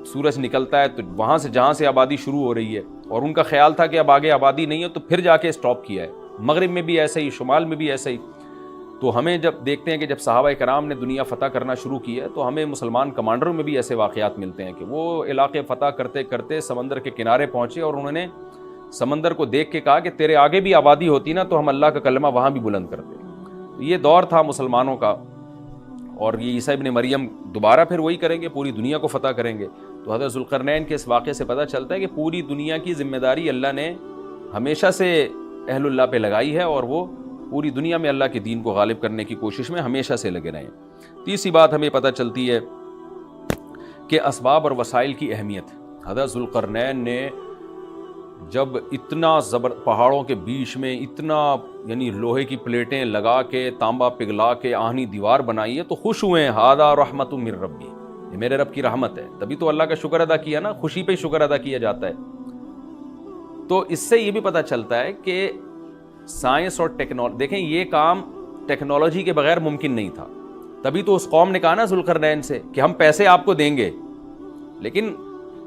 سورج نکلتا ہے تو وہاں سے جہاں سے آبادی شروع ہو رہی ہے، اور ان کا خیال تھا کہ اب آگے آبادی نہیں ہے تو پھر جا کے اسٹاپ کیا ہے. مغرب میں بھی ایسے ہی، شمال میں بھی ایسے ہی. تو ہمیں جب دیکھتے ہیں کہ جب صحابہ کرام نے دنیا فتح کرنا شروع کی ہے تو ہمیں مسلمان کمانڈروں میں بھی ایسے واقعات ملتے ہیں کہ وہ علاقے فتح کرتے کرتے سمندر کے کنارے پہنچے اور انہوں نے سمندر کو دیکھ کے کہا کہ تیرے آگے بھی آبادی ہوتی نا تو ہم اللہ کا کلمہ وہاں بھی بلند کرتے. یہ دور تھا مسلمانوں کا، اور یہ عیسیٰ ابن مریم دوبارہ پھر وہی کریں گے، پوری دنیا کو فتح کریں گے. تو حضرت ذوالقرنین کے اس واقعے سے پتہ چلتا ہے کہ پوری دنیا کی ذمہ داری اللہ نے ہمیشہ سے اہل اللہ پہ لگائی ہے، اور وہ پوری دنیا میں اللہ کے دین کو غالب کرنے کی کوشش میں ہمیشہ سے لگے رہے ہیں. تیسری بات ہمیں پتہ چلتی ہے کہ اسباب اور وسائل کی اہمیت. حضرت ذوالقرنین نے جب اتنا پہاڑوں کے بیچ میں اتنا یعنی لوہے کی پلیٹیں لگا کے، تانبا پگھلا کے آہنی دیوار بنائی ہے تو خوش ہوئے ہیں. ھذا رحمت من ربی، یہ میرے رب کی رحمت ہے. تبھی تو اللہ کا شکر ادا کیا نا، خوشی پہ شکر ادا کیا جاتا ہے. تو اس سے یہ بھی پتہ چلتا ہے کہ سائنس اور ٹیکنالوجی، دیکھیں یہ کام ٹیکنالوجی کے بغیر ممکن نہیں تھا. تبھی تو اس قوم نے کہا نا ذوالقرنین سے کہ ہم پیسے آپ کو دیں گے، لیکن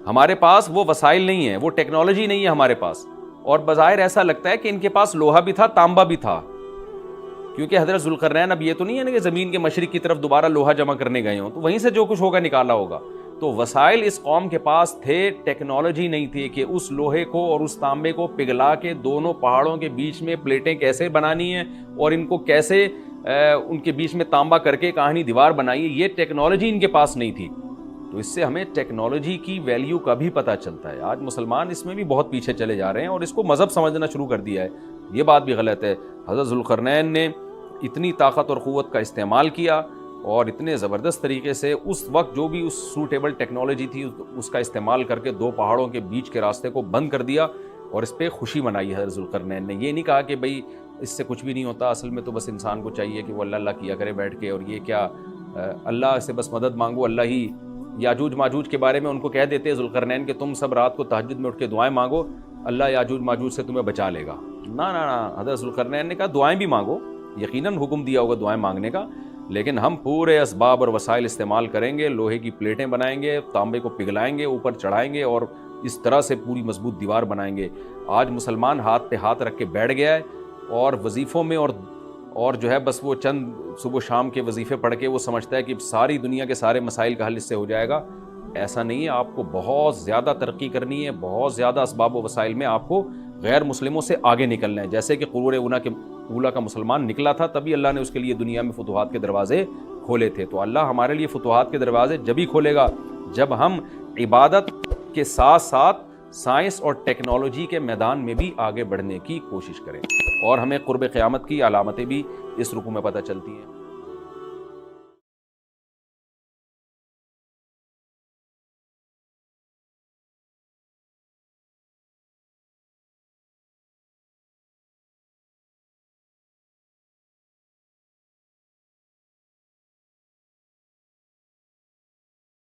ہمارے پاس وہ وسائل نہیں ہیں، وہ ٹیکنالوجی نہیں ہے ہمارے پاس. اور بظاہر ایسا لگتا ہے کہ ان کے پاس لوہا بھی تھا، تانبا بھی تھا، کیونکہ حضرت ذوالقرنین اب یہ تو نہیں ہے نا کہ زمین کے مشرق کی طرف دوبارہ لوہا جمع کرنے گئے ہوں تو وہیں سے جو کچھ ہوگا نکالا ہوگا. تو وسائل اس قوم کے پاس تھے، ٹیکنالوجی نہیں تھی کہ اس لوہے کو اور اس تانبے کو پگھلا کے دونوں پہاڑوں کے بیچ میں پلیٹیں کیسے بنانی ہیں اور ان کو کیسے ان کے بیچ میں تانبا کر کے کہانی دیوار بنائی ہے. یہ ٹیکنالوجی ان کے پاس نہیں تھی. تو اس سے ہمیں ٹیکنالوجی کی ویلیو کا بھی پتہ چلتا ہے. آج مسلمان اس میں بھی بہت پیچھے چلے جا رہے ہیں اور اس کو مذہب سمجھنا شروع کر دیا ہے. یہ بات بھی غلط ہے. حضرت ذوالقرنین نے اتنی طاقت اور قوت کا استعمال کیا اور اتنے زبردست طریقے سے اس وقت جو بھی اس سوٹیبل ٹیکنالوجی تھی اس کا استعمال کر کے دو پہاڑوں کے بیچ کے راستے کو بند کر دیا اور اس پہ خوشی منائی حضرت ذوالقرنین نے. یہ نہیں کہا کہ بھئی اس سے کچھ بھی نہیں ہوتا، اصل میں تو بس انسان کو چاہیے کہ وہ اللہ اللہ کیا کرے بیٹھ کے، اور یہ کیا اللہ سے بس مدد مانگو، اللہ ہی. یاجوج ماجوج کے بارے میں ان کو کہہ دیتے ذوالقرنین کہ تم سب رات کو تہجد میں اٹھ کے دعائیں مانگو، اللہ یاجوج ماجوج سے تمہیں بچا لے گا. نہ حضرت ذوالقرنین نے کہا دعائیں بھی مانگو، یقیناً حکم دیا ہوگا دعائیں مانگنے کا، لیکن ہم پورے اسباب اور وسائل استعمال کریں گے، لوہے کی پلیٹیں بنائیں گے، تانبے کو پگھلائیں گے، اوپر چڑھائیں گے اور اس طرح سے پوری مضبوط دیوار بنائیں گے. آج مسلمان ہاتھ پہ ہاتھ رکھ کے بیٹھ گیا ہے اور وظیفوں میں اور جو ہے بس وہ چند صبح و شام کے وظیفے پڑھ کے وہ سمجھتا ہے کہ ساری دنیا کے سارے مسائل کا حل اس سے ہو جائے گا. ایسا نہیں ہے، آپ کو بہت زیادہ ترقی کرنی ہے، بہت زیادہ اسباب و وسائل میں آپ کو غیر مسلموں سے آگے نکلنا ہے، جیسے کہ قرون اولیٰ کا مسلمان نکلا تھا، تبھی اللہ نے اس کے لیے دنیا میں فتوحات کے دروازے کھولے تھے۔ تو اللہ ہمارے لیے فتوحات کے دروازے جبھی کھولے گا جب ہم عبادت کے ساتھ ساتھ سائنس اور ٹیکنالوجی کے میدان میں بھی آگے بڑھنے کی کوشش کریں، اور ہمیں قرب قیامت کی علامتیں بھی اس رکوع میں پتہ چلتی ہیں۔